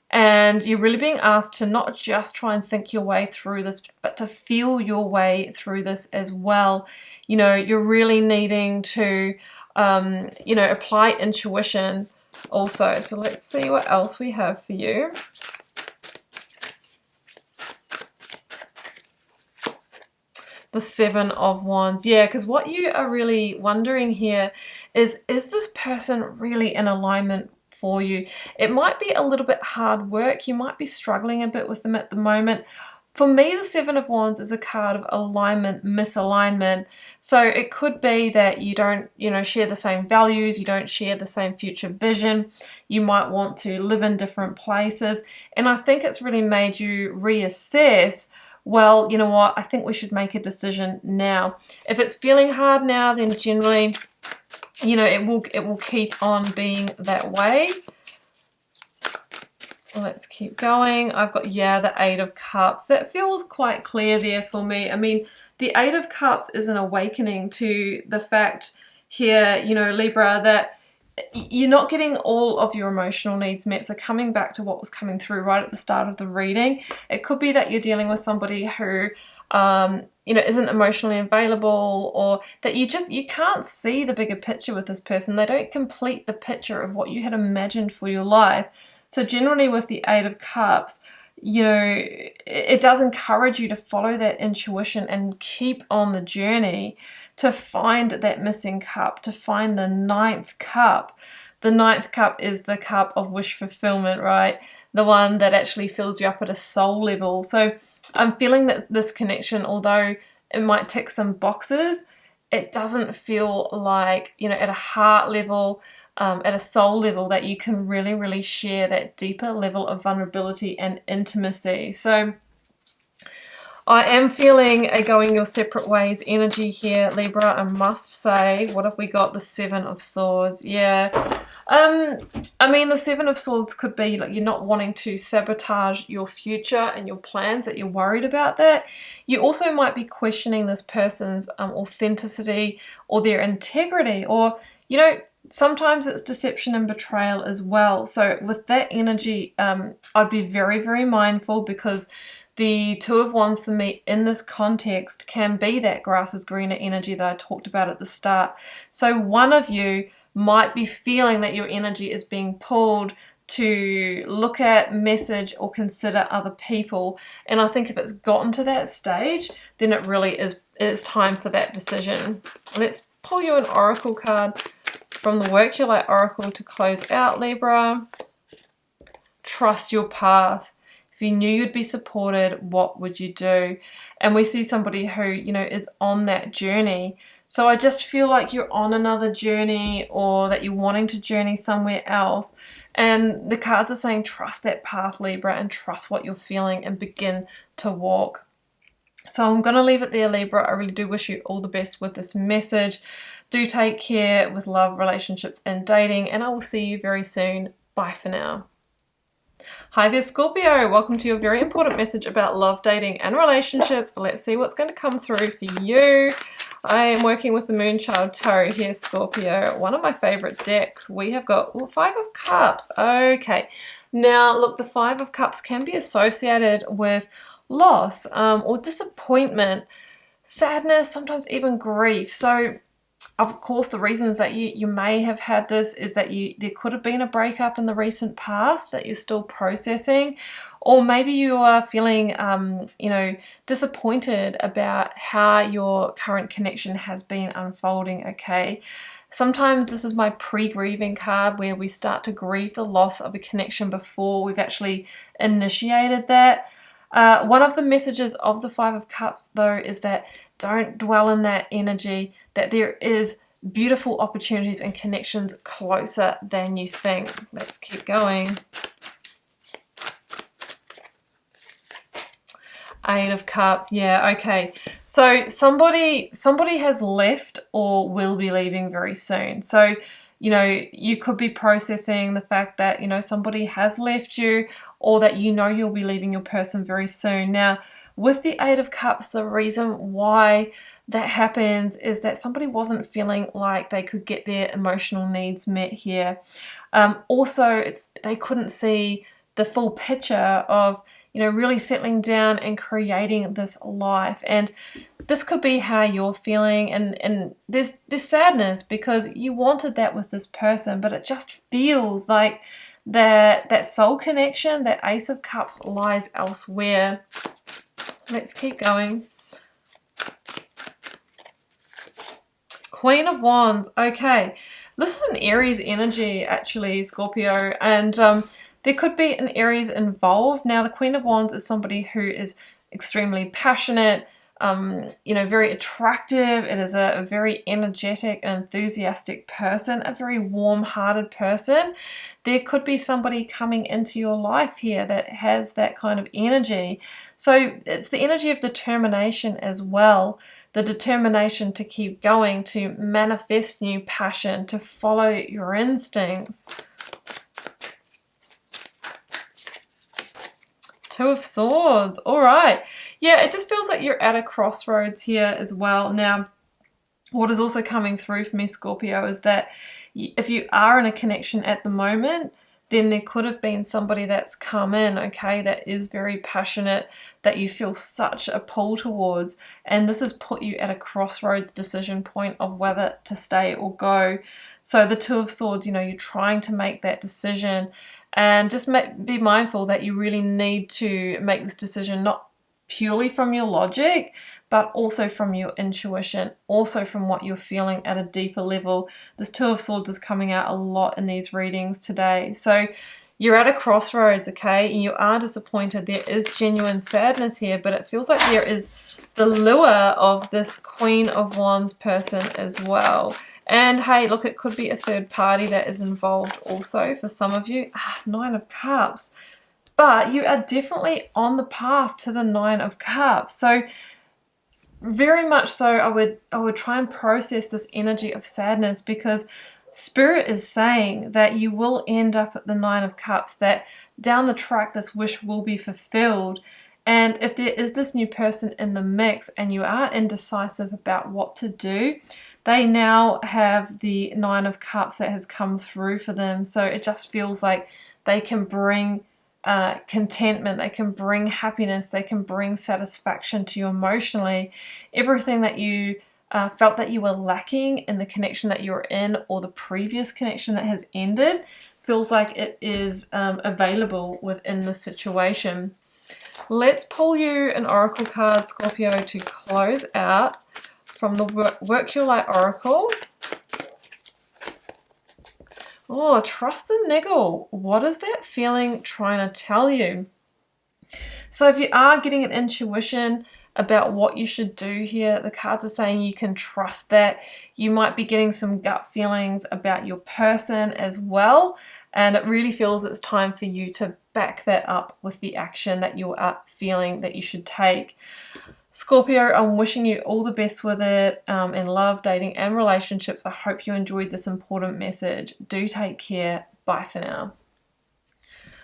Speaker 1: And you're really being asked to not just try and think your way through this, but to feel your way through this as well. You know, you're really needing to, you know, apply intuition also. So let's see what else we have for you. The Seven of Wands. Yeah, because what you are really wondering here is this person really in alignment for you? It might be a little bit hard work. You might be struggling a bit with them at the moment. For me, the Seven of Wands is a card of alignment, misalignment. So it could be that you don't, you know, share the same values, you don't share the same future vision. You might want to live in different places. And I think it's really made you reassess, well, you know what, I think we should make a decision now. If it's feeling hard now, then generally, you know, it will keep on being that way. Let's keep going. I've got, yeah, the Eight of Cups. That feels quite clear there for me. I mean, the Eight of Cups is an awakening to the fact here, you know, Libra, that you're not getting all of your emotional needs met. So coming back to what was coming through right at the start of the reading, it could be that you're dealing with somebody who, you know, isn't emotionally available, or that you can't see the bigger picture with this person. They don't complete the picture of what you had imagined for your life. So generally with the Eight of Cups, you know, it does encourage you to follow that intuition and keep on the journey to find that missing cup, to find the ninth cup. The ninth cup is the cup of wish fulfillment, right? The one that actually fills you up at a soul level. So I'm feeling that this connection, although it might tick some boxes, it doesn't feel like, you know, at a heart level, at a soul level, that you can really, really share that deeper level of vulnerability and intimacy. So I am feeling a going your separate ways energy here, Libra, I must say. What have we got? The Seven of Swords. Yeah. I mean, the Seven of Swords could be like you're not wanting to sabotage your future and your plans, that you're worried about that. You also might be questioning this person's authenticity or their integrity, or, you know, Sometimes it's deception and betrayal as well. So with that energy, I'd be very, very mindful, because the Two of Wands for me in this context can be that grass is greener energy that I talked about at the start. So one of you might be feeling that your energy is being pulled to look at, message, or consider other people. And I think if it's gotten to that stage, then it really is time for that decision. Let's pull you an oracle card from the Work Your Light Oracle to close out, Libra. Trust your path. If you knew you'd be supported, what would you do? And we see somebody who, you know, is on that journey. So I just feel like you're on another journey, or that you're wanting to journey somewhere else. And the cards are saying trust that path, Libra, and trust what you're feeling and begin to walk. So I'm going to leave it there, Libra. I really do wish you all the best with this message. Do take care with love, relationships, and dating. And I will see you very soon. Bye for now. Hi there, Scorpio. Welcome to your very important message about love, dating, and relationships. Let's see what's going to come through for you. I am working with the Moonchild Tarot here, Scorpio. One of my favorite decks. We have got Five of Cups. Okay. Now, look, the Five of Cups can be associated with loss or disappointment, sadness, sometimes even grief. So, of course, the reasons that you may have had this is that there could have been a breakup in the recent past that you're still processing, or maybe you are feeling, you know, disappointed about how your current connection has been unfolding. Okay, sometimes this is my pre-grieving card, where we start to grieve the loss of a connection before we've actually initiated that. One of the messages of the Five of Cups, though, is that don't dwell in that energy, that there is beautiful opportunities and connections closer than you think. Let's keep going. Eight of Cups. Yeah, okay. So somebody has left or will be leaving very soon. So, you know, you could be processing the fact that, you know, somebody has left you, or that you know you'll be leaving your person very soon. Now, with the Eight of Cups, the reason why that happens is that somebody wasn't feeling like they could get their emotional needs met here. Also, they couldn't see the full picture of, you know, really settling down and creating this life. And this could be how you're feeling, and there's sadness because you wanted that with this person, but it just feels like that soul connection, that Ace of Cups, lies elsewhere. Let's keep going. Queen of Wands. Okay, this is an Aries energy, actually, Scorpio, and there could be an Aries involved. Now, the Queen of Wands is somebody who is extremely passionate, you know, very attractive. It is a very energetic and enthusiastic person, a very warm-hearted person. There could be somebody coming into your life here that has that kind of energy. So it's the energy of determination as well, the determination to keep going, to manifest new passion, to follow your instincts. Two of Swords. All right. Yeah, it just feels like you're at a crossroads here as well. Now, what is also coming through for me, Scorpio, is that if you are in a connection at the moment, then there could have been somebody that's come in, okay, that is very passionate, that you feel such a pull towards, and this has put you at a crossroads decision point of whether to stay or go. So the Two of Swords, you know, you're trying to make that decision, and just be mindful that you really need to make this decision not purely from your logic, but also from your intuition, also from what you're feeling at a deeper level. This Two of Swords is coming out a lot in these readings today. So you're at a crossroads, okay, and you are disappointed. There is genuine sadness here, but it feels like there is the lure of this Queen of Wands person as well. And hey, look, it could be a third party that is involved also for some of you. Nine of Cups. But you are definitely on the path to the Nine of Cups. So very much so, I would try and process this energy of sadness, because Spirit is saying that you will end up at the Nine of Cups, that down the track this wish will be fulfilled. And if there is this new person in the mix and you are indecisive about what to do, they now have the Nine of Cups that has come through for them. So it just feels like they can bring contentment, they can bring happiness, they can bring satisfaction to you emotionally. Everything that you felt that you were lacking in the connection that you're in, or the previous connection that has ended, feels like it is available within the situation. Let's pull you an oracle card, Scorpio, to close out from the Work Your Light Oracle. Oh, trust the niggle. What is that feeling trying to tell you? So if you are getting an intuition about what you should do here, the cards are saying you can trust that. You might be getting some gut feelings about your person as well, and it really feels it's time for you to back that up with the action that you are feeling that you should take. Scorpio, I'm wishing you all the best with it in love, dating, and relationships. I hope you enjoyed this important message. Do take care. Bye for now.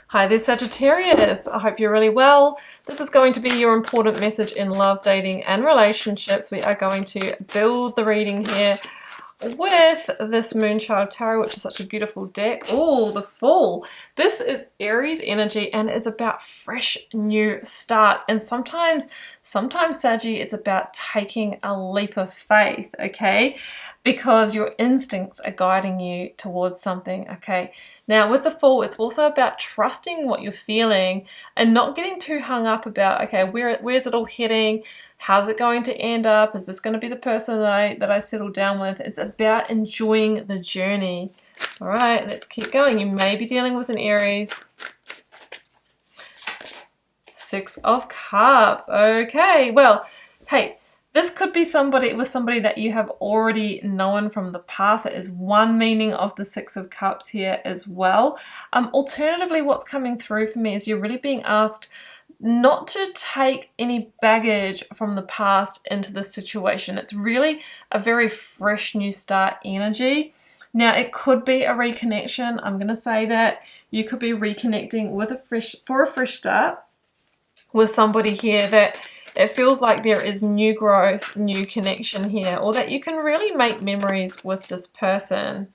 Speaker 1: Hi there, Sagittarius. I hope you're really well. This is going to be your important message in love, dating, and relationships. We are going to build the reading here with this Moonchild Tarot, which is such a beautiful deck. Oh, the Fool. This is Aries energy, and it's about fresh new starts. And sometimes Saggy, it's about taking a leap of faith, okay? Because your instincts are guiding you towards something, okay? Now, with the Fool, it's also about trusting what you're feeling and not getting too hung up about, okay, where's it all heading? How's it going to end up? Is this going to be the person that I settle down with? It's about enjoying the journey. All right, let's keep going. You may be dealing with an Aries. Six of Cups. Okay, well, hey, this could be somebody that you have already known from the past. That is one meaning of the Six of Cups here as well. Alternatively, what's coming through for me is you're really being asked not to take any baggage from the past into this situation. It's really a very fresh new start energy. Now, it could be a reconnection. I'm going to say that you could be reconnecting with for a fresh start with somebody here that it feels like there is new growth, new connection here, or that you can really make memories with this person.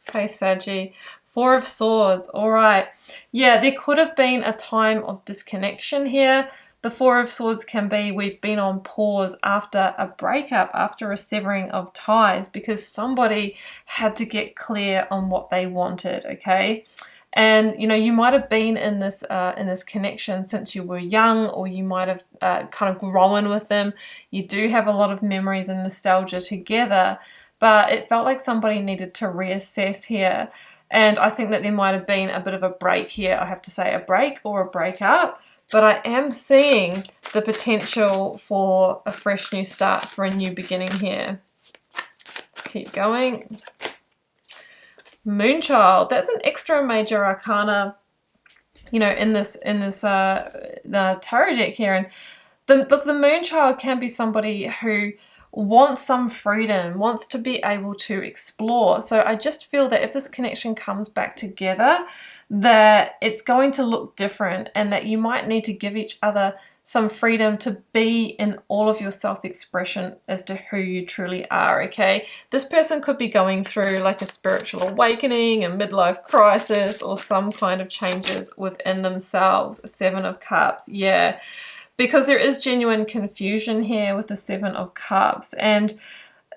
Speaker 1: Okay, Saggy. Four of Swords. All right. Yeah, there could have been a time of disconnection here. The Four of Swords can be we've been on pause after a breakup, after a severing of ties, because somebody had to get clear on what they wanted, okay? And, you know, you might have been in this connection since you were young, or you might have kind of grown with them. You do have a lot of memories and nostalgia together, but it felt like somebody needed to reassess here. And I think that there might have been a bit of a break here. I have to say a break or a breakup, but I am seeing the potential for a fresh new start, for a new beginning here. Let's keep going. Moonchild, that's an extra major arcana, you know, in this the tarot deck here. And the Moonchild can be somebody who wants some freedom, wants to be able to explore. So I just feel that if this connection comes back together, that it's going to look different, and that you might need to give each other some freedom to be in all of your self-expression as to who you truly are, okay? This person could be going through like a spiritual awakening, a midlife crisis, or some kind of changes within themselves. Seven of Cups, yeah. Because there is genuine confusion here with the Seven of Cups. And,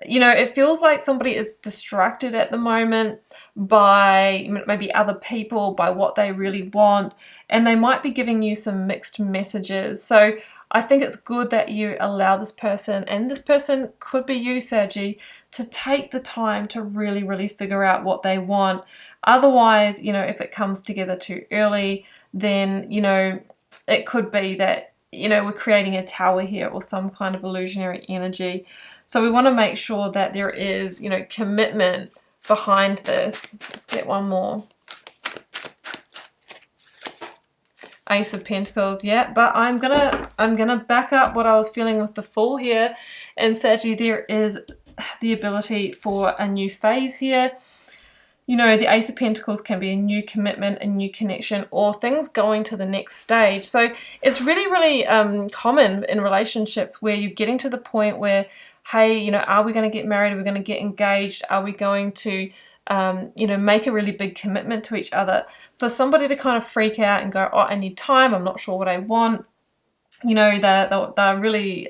Speaker 1: you know, it feels like somebody is distracted at the moment by maybe other people, by what they really want. And they might be giving you some mixed messages. So I think it's good that you allow this person, and this person could be you, Saggy, to take the time to really, really figure out what they want. Otherwise, you know, if it comes together too early, then, you know, it could be that, you know, we're creating a tower here, or some kind of illusionary energy. So we want to make sure that there is, you know, commitment behind this. Let's get one more. Ace of Pentacles, yeah, but I'm gonna back up what I was feeling with the Fool here. And Saggy, there is the ability for a new phase here. You know, the Ace of Pentacles can be a new commitment, a new connection, or things going to the next stage. So it's really, really common in relationships where you're getting to the point where, hey, you know, are we going to get married? Are we going to get engaged? Are we going to, you know, make a really big commitment to each other? For somebody to kind of freak out and go, oh, I need time, I'm not sure what I want. You know, they're really...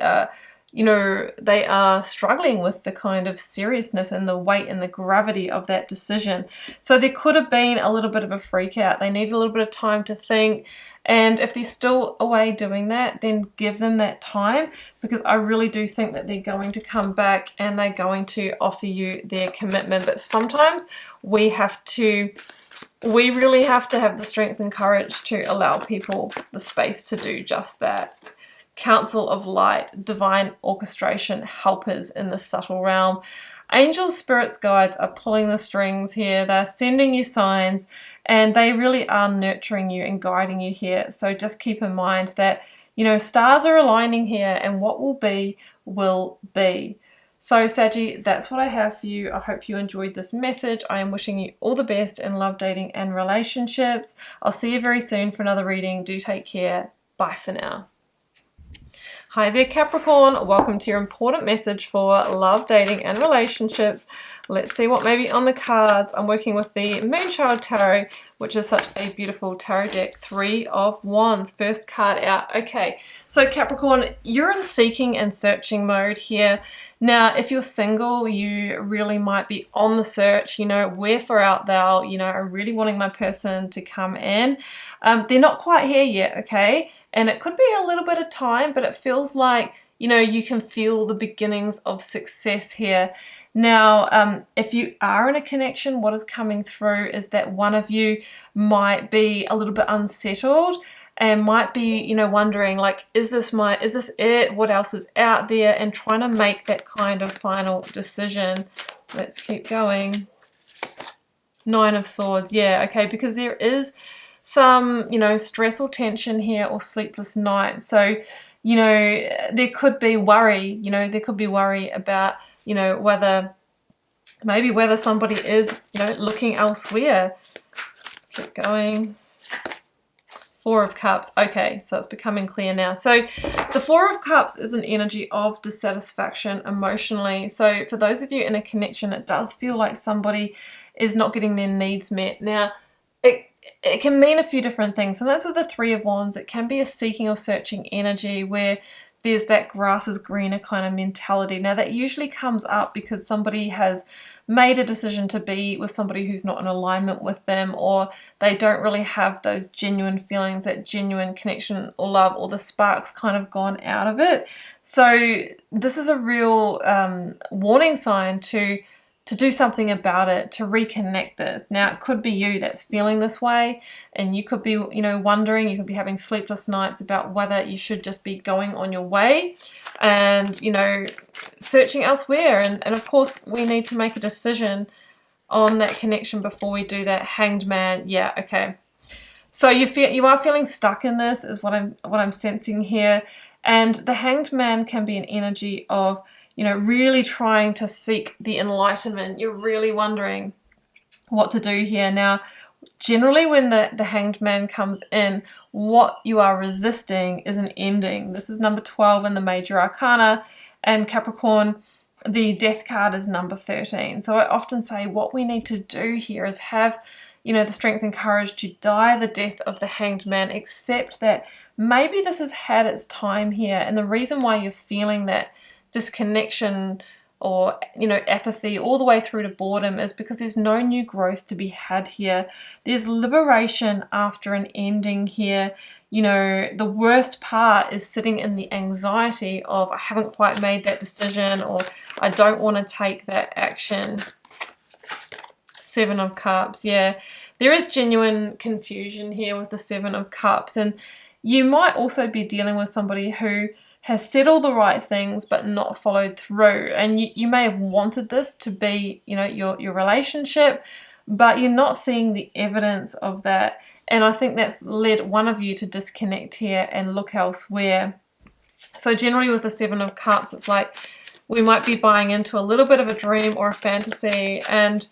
Speaker 1: you know, they are struggling with the kind of seriousness and the weight and the gravity of that decision. So there could have been a little bit of a freak out. They need a little bit of time to think. And if they're still away doing that, then give them that time, because I really do think that they're going to come back and they're going to offer you their commitment. But sometimes we really have to have the strength and courage to allow people the space to do just that. Council of light, divine orchestration, helpers in the subtle realm. Angels, spirits, guides are pulling the strings here. They're sending you signs, and they really are nurturing you and guiding you here. So just keep in mind that, you know, stars are aligning here, and what will be, will be. So Saggy, that's what I have for you. I hope you enjoyed this message. I am wishing you all the best in love, dating, and relationships. I'll see you very soon for another reading. Do take care. Bye for now. Hi there, Capricorn. Welcome to your important message for love, dating, and relationships. Let's see what may be on the cards. I'm working with the Moonchild Tarot, which is such a beautiful tarot deck. 3 of Wands, first card out. Okay, so Capricorn, you're in seeking and searching mode here. Now, if you're single, you really might be on the search, you know, wherefore art thou, you know, I'm really wanting my person to come in. They're not quite here yet, okay? And it could be a little bit of time, but it feels like, you know, you can feel the beginnings of success here. Now, if you are in a connection, what is coming through is that one of you might be a little bit unsettled and might be, you know, wondering like, is this it? What else is out there? And trying to make that kind of final decision. Let's keep going. 9 of Swords. Yeah, okay, because there is some, you know, stress or tension here or sleepless nights. So, you know, there could be worry, you know, there could be worry about, you know, whether somebody is, you know, looking elsewhere. Let's keep going. 4 of Cups. Okay, so it's becoming clear now. So the 4 of Cups is an energy of dissatisfaction emotionally. So for those of you in a connection, it does feel like somebody is not getting their needs met. Now, it can mean a few different things. Sometimes with the 3 of Wands, it can be a seeking or searching energy where there's that grass is greener kind of mentality. Now that usually comes up because somebody has made a decision to be with somebody who's not in alignment with them, or they don't really have those genuine feelings, that genuine connection or love, or the spark's kind of gone out of it. So this is a real warning sign to do something about it, to reconnect this. Now, it could be you that's feeling this way, and you could be, you know, wondering, you could be having sleepless nights about whether you should just be going on your way and, you know, searching elsewhere. And of course, we need to make a decision on that connection before we do that. Hanged Man. Yeah, okay. So you are feeling stuck in this, is what I'm sensing here. And the Hanged Man can be an energy of, you know, really trying to seek the enlightenment. You're really wondering what to do here. Now, generally when the Hanged Man comes in, what you are resisting is an ending. This is number 12 in the Major Arcana, and Capricorn, the Death card is number 13. So I often say what we need to do here is have, you know, the strength and courage to die the death of the Hanged Man, accept that maybe this has had its time here, and the reason why you're feeling that disconnection or, you know, apathy all the way through to boredom is because there's no new growth to be had here. There's liberation after an ending here. You know, the worst part is sitting in the anxiety of, I haven't quite made that decision, or I don't want to take that action. 7 of Cups. Yeah, there is genuine confusion here with the 7 of Cups, and you might also be dealing with somebody who has said all the right things but not followed through, and you may have wanted this to be, you know, your relationship, but you're not seeing the evidence of that, and I think that's led one of you to disconnect here and look elsewhere. So generally with the 7 of Cups, it's like we might be buying into a little bit of a dream or a fantasy, and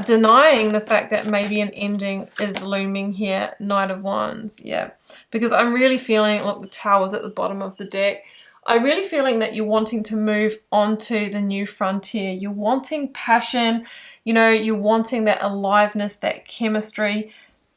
Speaker 1: denying the fact that maybe an ending is looming here. Knight of Wands, yeah. Because I'm really feeling, look, the Tower's at the bottom of the deck. I'm really feeling that you're wanting to move on to the new frontier. You're wanting passion, you know, you're wanting that aliveness, that chemistry.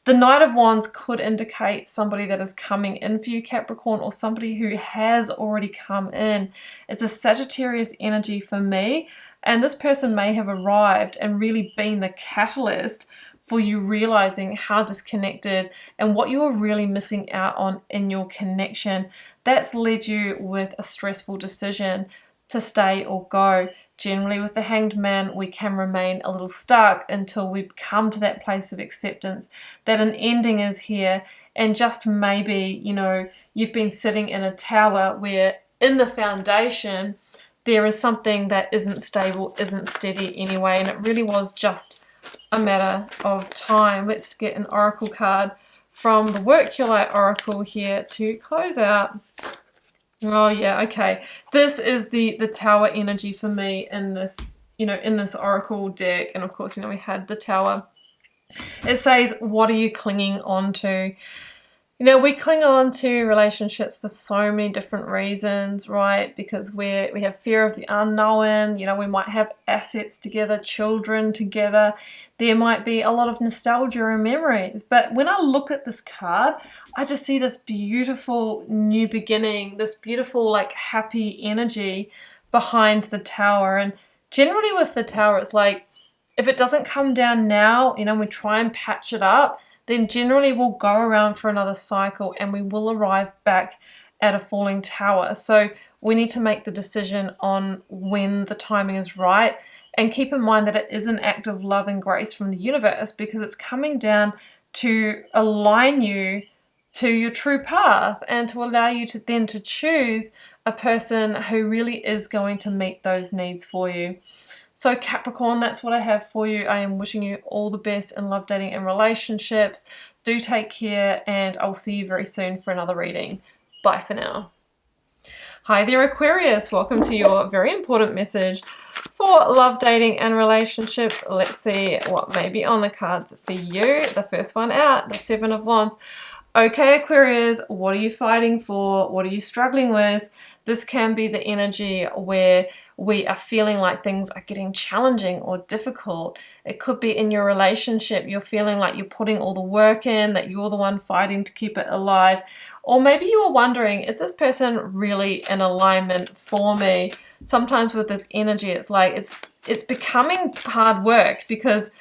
Speaker 1: The Knight of Wands could indicate somebody that is coming in for you, Capricorn, or somebody who has already come in. It's a Sagittarius energy for me, and this person may have arrived and really been the catalyst for you realizing how disconnected and what you are really missing out on in your connection. That's led you with a stressful decision to stay or go. Generally with the Hanged Man, we can remain a little stuck until we come to that place of acceptance that an ending is here, and just maybe, you know, you've been sitting in a tower where in the foundation there is something that isn't stable, isn't steady anyway, and it really was just a matter of time. Let's get an oracle card from the Work Your Light Oracle here to close out. Oh yeah, okay. This is the Tower energy for me in this, you know, in this oracle deck. And of course, you know, we had the Tower. It says, what are you clinging on to? You know, we cling on to relationships for so many different reasons, right? Because we have fear of the unknown. You know, we might have assets together, children together. There might be a lot of nostalgia and memories. But when I look at this card, I just see this beautiful new beginning, this beautiful, like, happy energy behind the Tower. And generally with the Tower, it's like, if it doesn't come down now, you know, we try and patch it up, then generally we'll go around for another cycle and we will arrive back at a falling tower. So we need to make the decision on when the timing is right, and keep in mind that it is an act of love and grace from the universe, because it's coming down to align you to your true path and to allow you to then to choose a person who really is going to meet those needs for you. So Capricorn, that's what I have for you. I am wishing you all the best in love, dating, and relationships. Do take care, and I'll see you very soon for another reading. Bye for now. Hi there, Aquarius. Welcome to your very important message for love, dating, and relationships. Let's see what may be on the cards for you. The first one out, the Seven of Wands. Okay, Aquarius, what are you fighting for? What are you struggling with? This can be the energy where we are feeling like things are getting challenging or difficult. It could be in your relationship. You're feeling like you're putting all the work in, that you're the one fighting to keep it alive. Or maybe you are wondering, is this person really in alignment for me? Sometimes with this energy, it's like it's becoming hard work because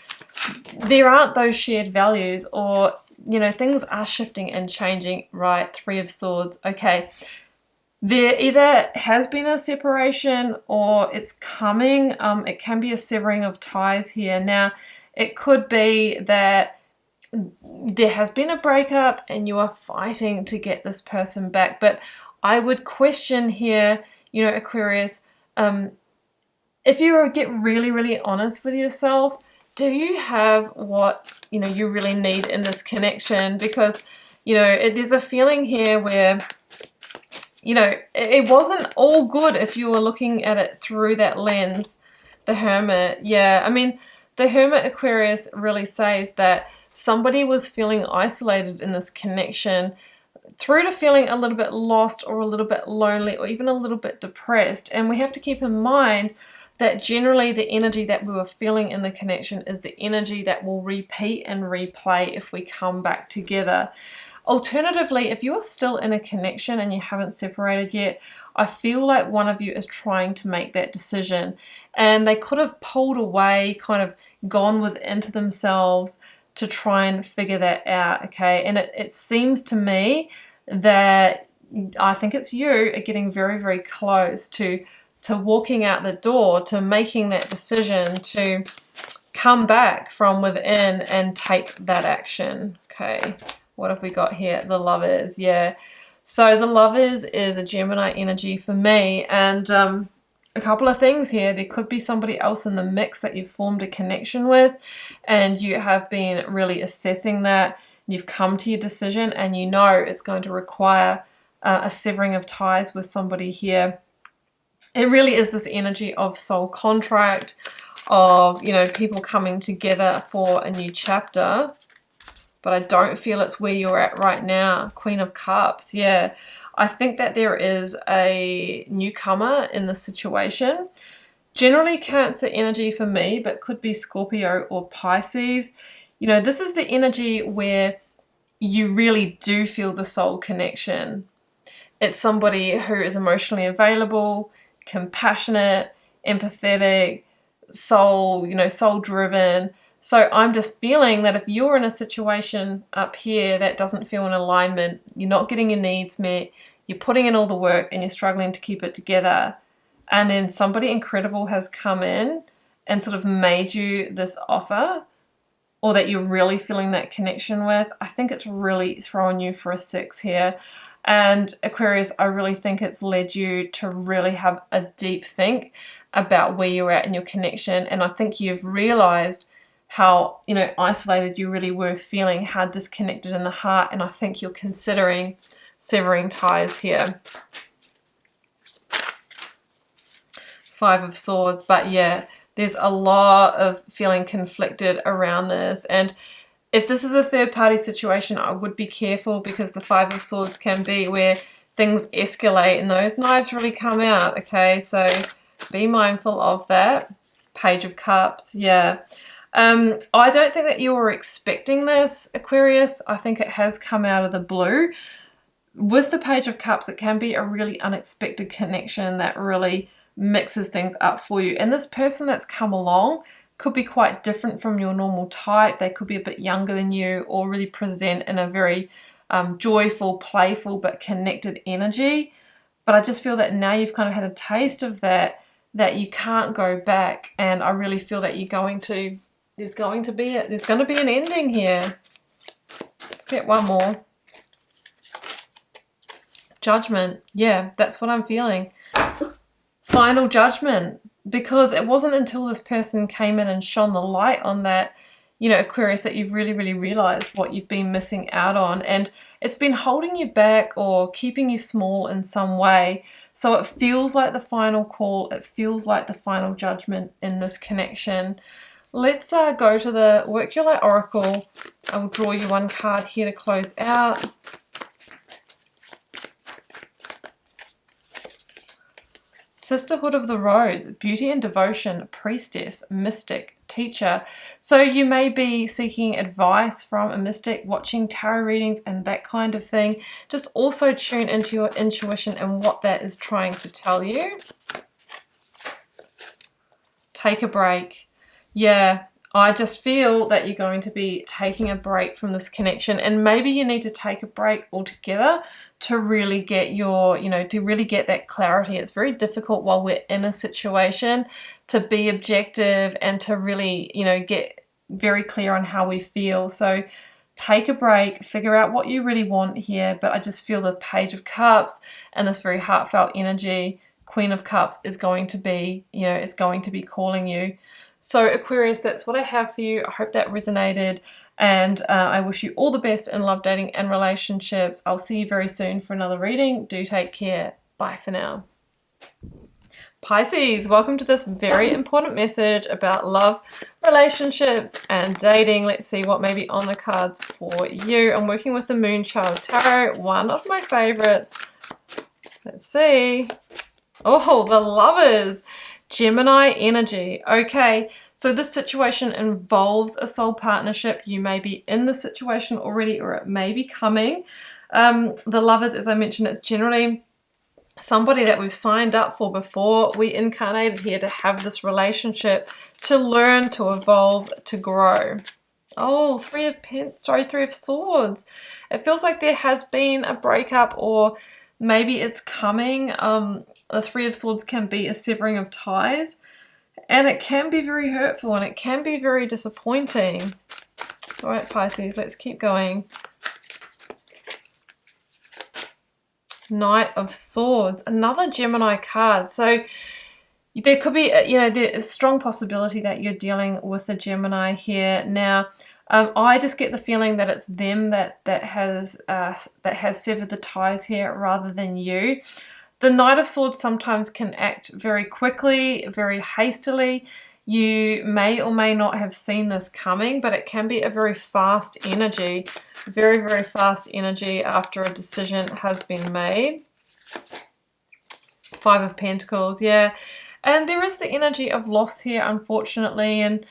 Speaker 1: there aren't those shared values, or, you know, things are shifting and changing, right? Three of Swords. Okay. There either has been a separation or it's coming. It can be a severing of ties here. Now, it could be that there has been a breakup and you are fighting to get this person back. But I would question here, you know, Aquarius, if you get really, really honest with yourself, do you have what, you know, you really need in this connection? Because, you know, there's a feeling here where, you know, it wasn't all good if you were looking at it through that lens. The Hermit, yeah. I mean, the Hermit, Aquarius, really says that somebody was feeling isolated in this connection, through to feeling a little bit lost or a little bit lonely or even a little bit depressed. And we have to keep in mind that generally the energy that we were feeling in the connection is the energy that will repeat and replay if we come back together. Alternatively, if you are still in a connection and you haven't separated yet, I feel like one of you is trying to make that decision, and they could have pulled away, kind of gone into themselves to try and figure that out, okay? And it seems to me that I think it's you are getting very, very close to walking out the door, to making that decision to come back from within and take that action, okay? What have we got here? The Lovers, yeah. So the Lovers is a Gemini energy for me, and a couple of things here. There could be somebody else in the mix that you've formed a connection with, and you have been really assessing that. You've come to your decision, and you know it's going to require a severing of ties with somebody here. It really is this energy of soul contract. of, you know, people coming together for a new chapter. But I don't feel it's where you're at right now. Queen of Cups, yeah. I think that there is a newcomer in the situation. Generally Cancer energy for me, but could be Scorpio or Pisces. You know, this is the energy where you really do feel the soul connection. It's somebody who is emotionally available, compassionate, empathetic, soul, you know, soul driven. So I'm just feeling that if you're in a situation up here that doesn't feel in alignment, you're not getting your needs met, you're putting in all the work and you're struggling to keep it together, and then somebody incredible has come in and sort of made you this offer, or that you're really feeling that connection with, I think it's really throwing you for a 6 here. And Aquarius, I really think it's led you to really have a deep think about where you're at in your connection. And I think you've realized how, you know, isolated you really were feeling, how disconnected in the heart. And I think you're considering severing ties here. 5 of Swords, but yeah, there's a lot of feeling conflicted around this. And if this is a third-party situation, I would be careful, because the 5 of Swords can be where things escalate and those knives really come out, okay? So be mindful of that. Page of Cups, yeah. I don't think that you were expecting this, Aquarius. I think it has come out of the blue. With the Page of Cups, it can be a really unexpected connection that really mixes things up for you. And this person that's come along could be quite different from your normal type. They could be a bit younger than you, or really present in a very joyful, playful, but connected energy. But I just feel that now you've kind of had a taste of that, that you can't go back. And I really feel that you're going to, there's going to be an ending here. Let's get one more. Judgment. Yeah, that's what I'm feeling. Final judgment. Because it wasn't until this person came in and shone the light on that, you know, Aquarius, that you've really, really realized what you've been missing out on. And it's been holding you back or keeping you small in some way. So it feels like the final call. It feels like the final judgment in this connection. Let's go to the Work Your Light Oracle. I will draw you one card here to close out. Sisterhood of the Rose, beauty and devotion, priestess, mystic, teacher. So you may be seeking advice from a mystic, watching tarot readings and that kind of thing. Just also tune into your intuition and what that is trying to tell you. Take a break. Yeah, I just feel that you're going to be taking a break from this connection, and maybe you need to take a break altogether to really get your, you know, to really get that clarity. It's very difficult while we're in a situation to be objective and to really, you know, get very clear on how we feel. So take a break, figure out what you really want here. But I just feel the Page of Cups and this very heartfelt energy, Queen of Cups, is going to be, you know, it's going to be calling you. So Aquarius, that's what I have for you. I hope that resonated, and I wish you all the best in love, dating and relationships. I'll see you very soon for another reading. Do take care. Bye for now. Pisces, welcome to this very important message about love, relationships and dating. Let's see what may be on the cards for you. I'm working with the Moon Child Tarot, one of my favorites. Let's see. Oh, the Lovers. Gemini energy. Okay, so this situation involves a soul partnership. You may be in the situation already, or it may be coming. The Lovers, as I mentioned, it's generally somebody that we've signed up for before we incarnated here to have this relationship, to learn, to evolve, to grow. Oh, Three of Swords. It feels like there has been a breakup, or maybe it's coming. The Three of Swords can be a severing of ties, and it can be very hurtful and it can be very disappointing. All right, Pisces, let's keep going. Knight of Swords, another Gemini card. So there could be, you know, there's a strong possibility that you're dealing with a Gemini here. Now, I just get the feeling that it's them that has severed the ties here rather than you. The Knight of Swords sometimes can act very quickly, very hastily. You may or may not have seen this coming, but it can be a very fast energy, very, very fast energy after a decision has been made. Five of Pentacles, yeah. And there is the energy of loss here, unfortunately. And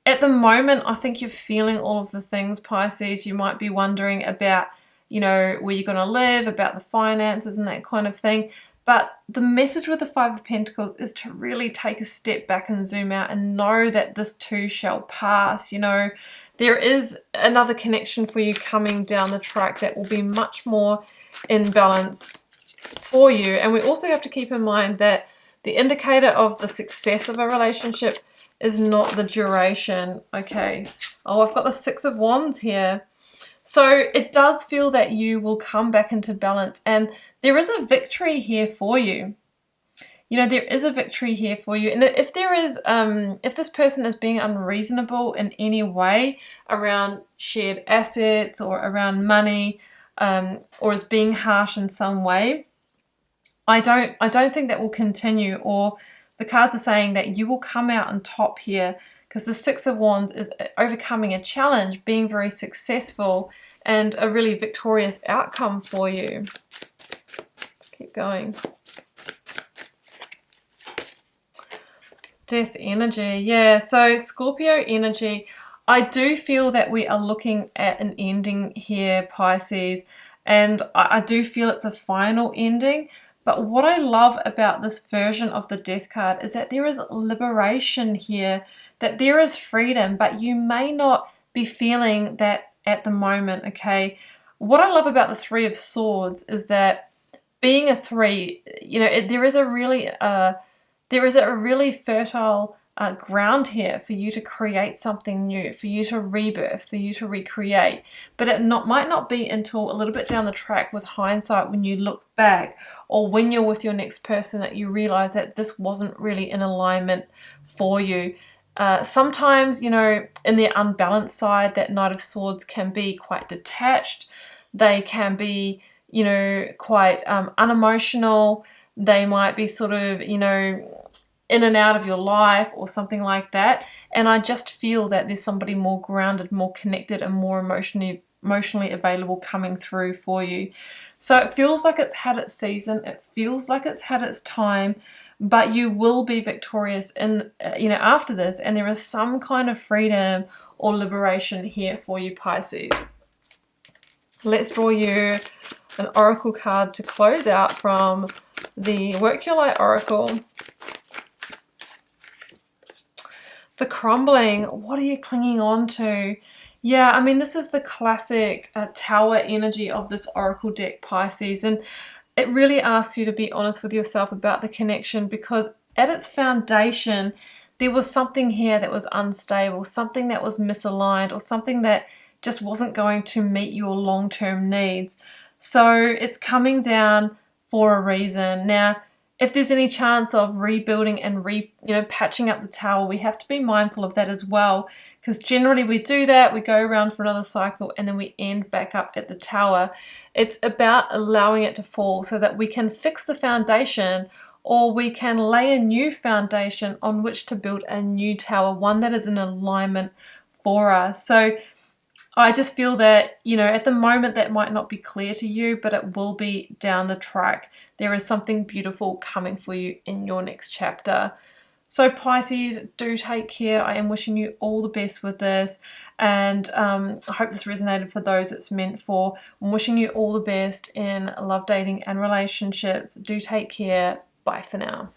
Speaker 1: at the moment, I think you're feeling all of the things, Pisces. You might be wondering about, you know, where you're going to live, about the finances and that kind of thing. But the message with the Five of Pentacles is to really take a step back and zoom out and know that this too shall pass. You know, there is another connection for you coming down the track that will be much more in balance for you. And we also have to keep in mind that the indicator of the success of a relationship is not the duration. Okay. Oh, I've got the Six of Wands here. So it does feel that you will come back into balance, and there is a victory here for you. You know, there is a victory here for you. And if there is, if this person is being unreasonable in any way around shared assets or around money, or is being harsh in some way, I don't think that will continue. Or the cards are saying that you will come out on top here, because the Six of Wands is overcoming a challenge, being very successful, and a really victorious outcome for you. Let's keep going. Death energy, yeah. So Scorpio energy, I do feel that we are looking at an ending here, Pisces, and I do feel it's a final ending. But what I love about this version of the Death card is that there is liberation here, that there is freedom, but you may not be feeling that at the moment, okay? What I love about the Three of Swords is that being a three, you know, there is a really fertile ground here for you to create something new, for you to rebirth, for you to recreate. But it might not be until a little bit down the track with hindsight, when you look back or when you're with your next person, that you realize that this wasn't really in alignment for you. Sometimes, you know, in the unbalanced side, that Knight of Swords can be quite detached. They can be, you know, quite unemotional. They might be sort of, you know, in and out of your life or something like that. And I just feel that there's somebody more grounded, more connected, and more emotionally available coming through for you. So it feels like it's had its season. It feels like it's had its time, but you will be victorious in, you know, after this. And there is some kind of freedom or liberation here for you, Pisces. Let's draw you an oracle card to close out from the Work Your Light Oracle. The Crumbling. What are you clinging on to? Yeah, I mean, this is the classic tower energy of this oracle deck, Pisces, and it really asks you to be honest with yourself about the connection, because at its foundation there was something here that was unstable, something that was misaligned, or something that just wasn't going to meet your long-term needs. So it's coming down for a reason. Now, if there's any chance of rebuilding and patching up the tower, we have to be mindful of that as well, because generally we do that, we go around for another cycle, and then we end back up at the tower. It's about allowing it to fall so that we can fix the foundation, or we can lay a new foundation on which to build a new tower, one that is in alignment for us. So I just feel that, you know, at the moment that might not be clear to you, but it will be down the track. There is something beautiful coming for you in your next chapter. So Pisces, do take care. I am wishing you all the best with this, and I hope this resonated for those it's meant for. I'm wishing you all the best in love, dating, and relationships. Do take care. Bye for now.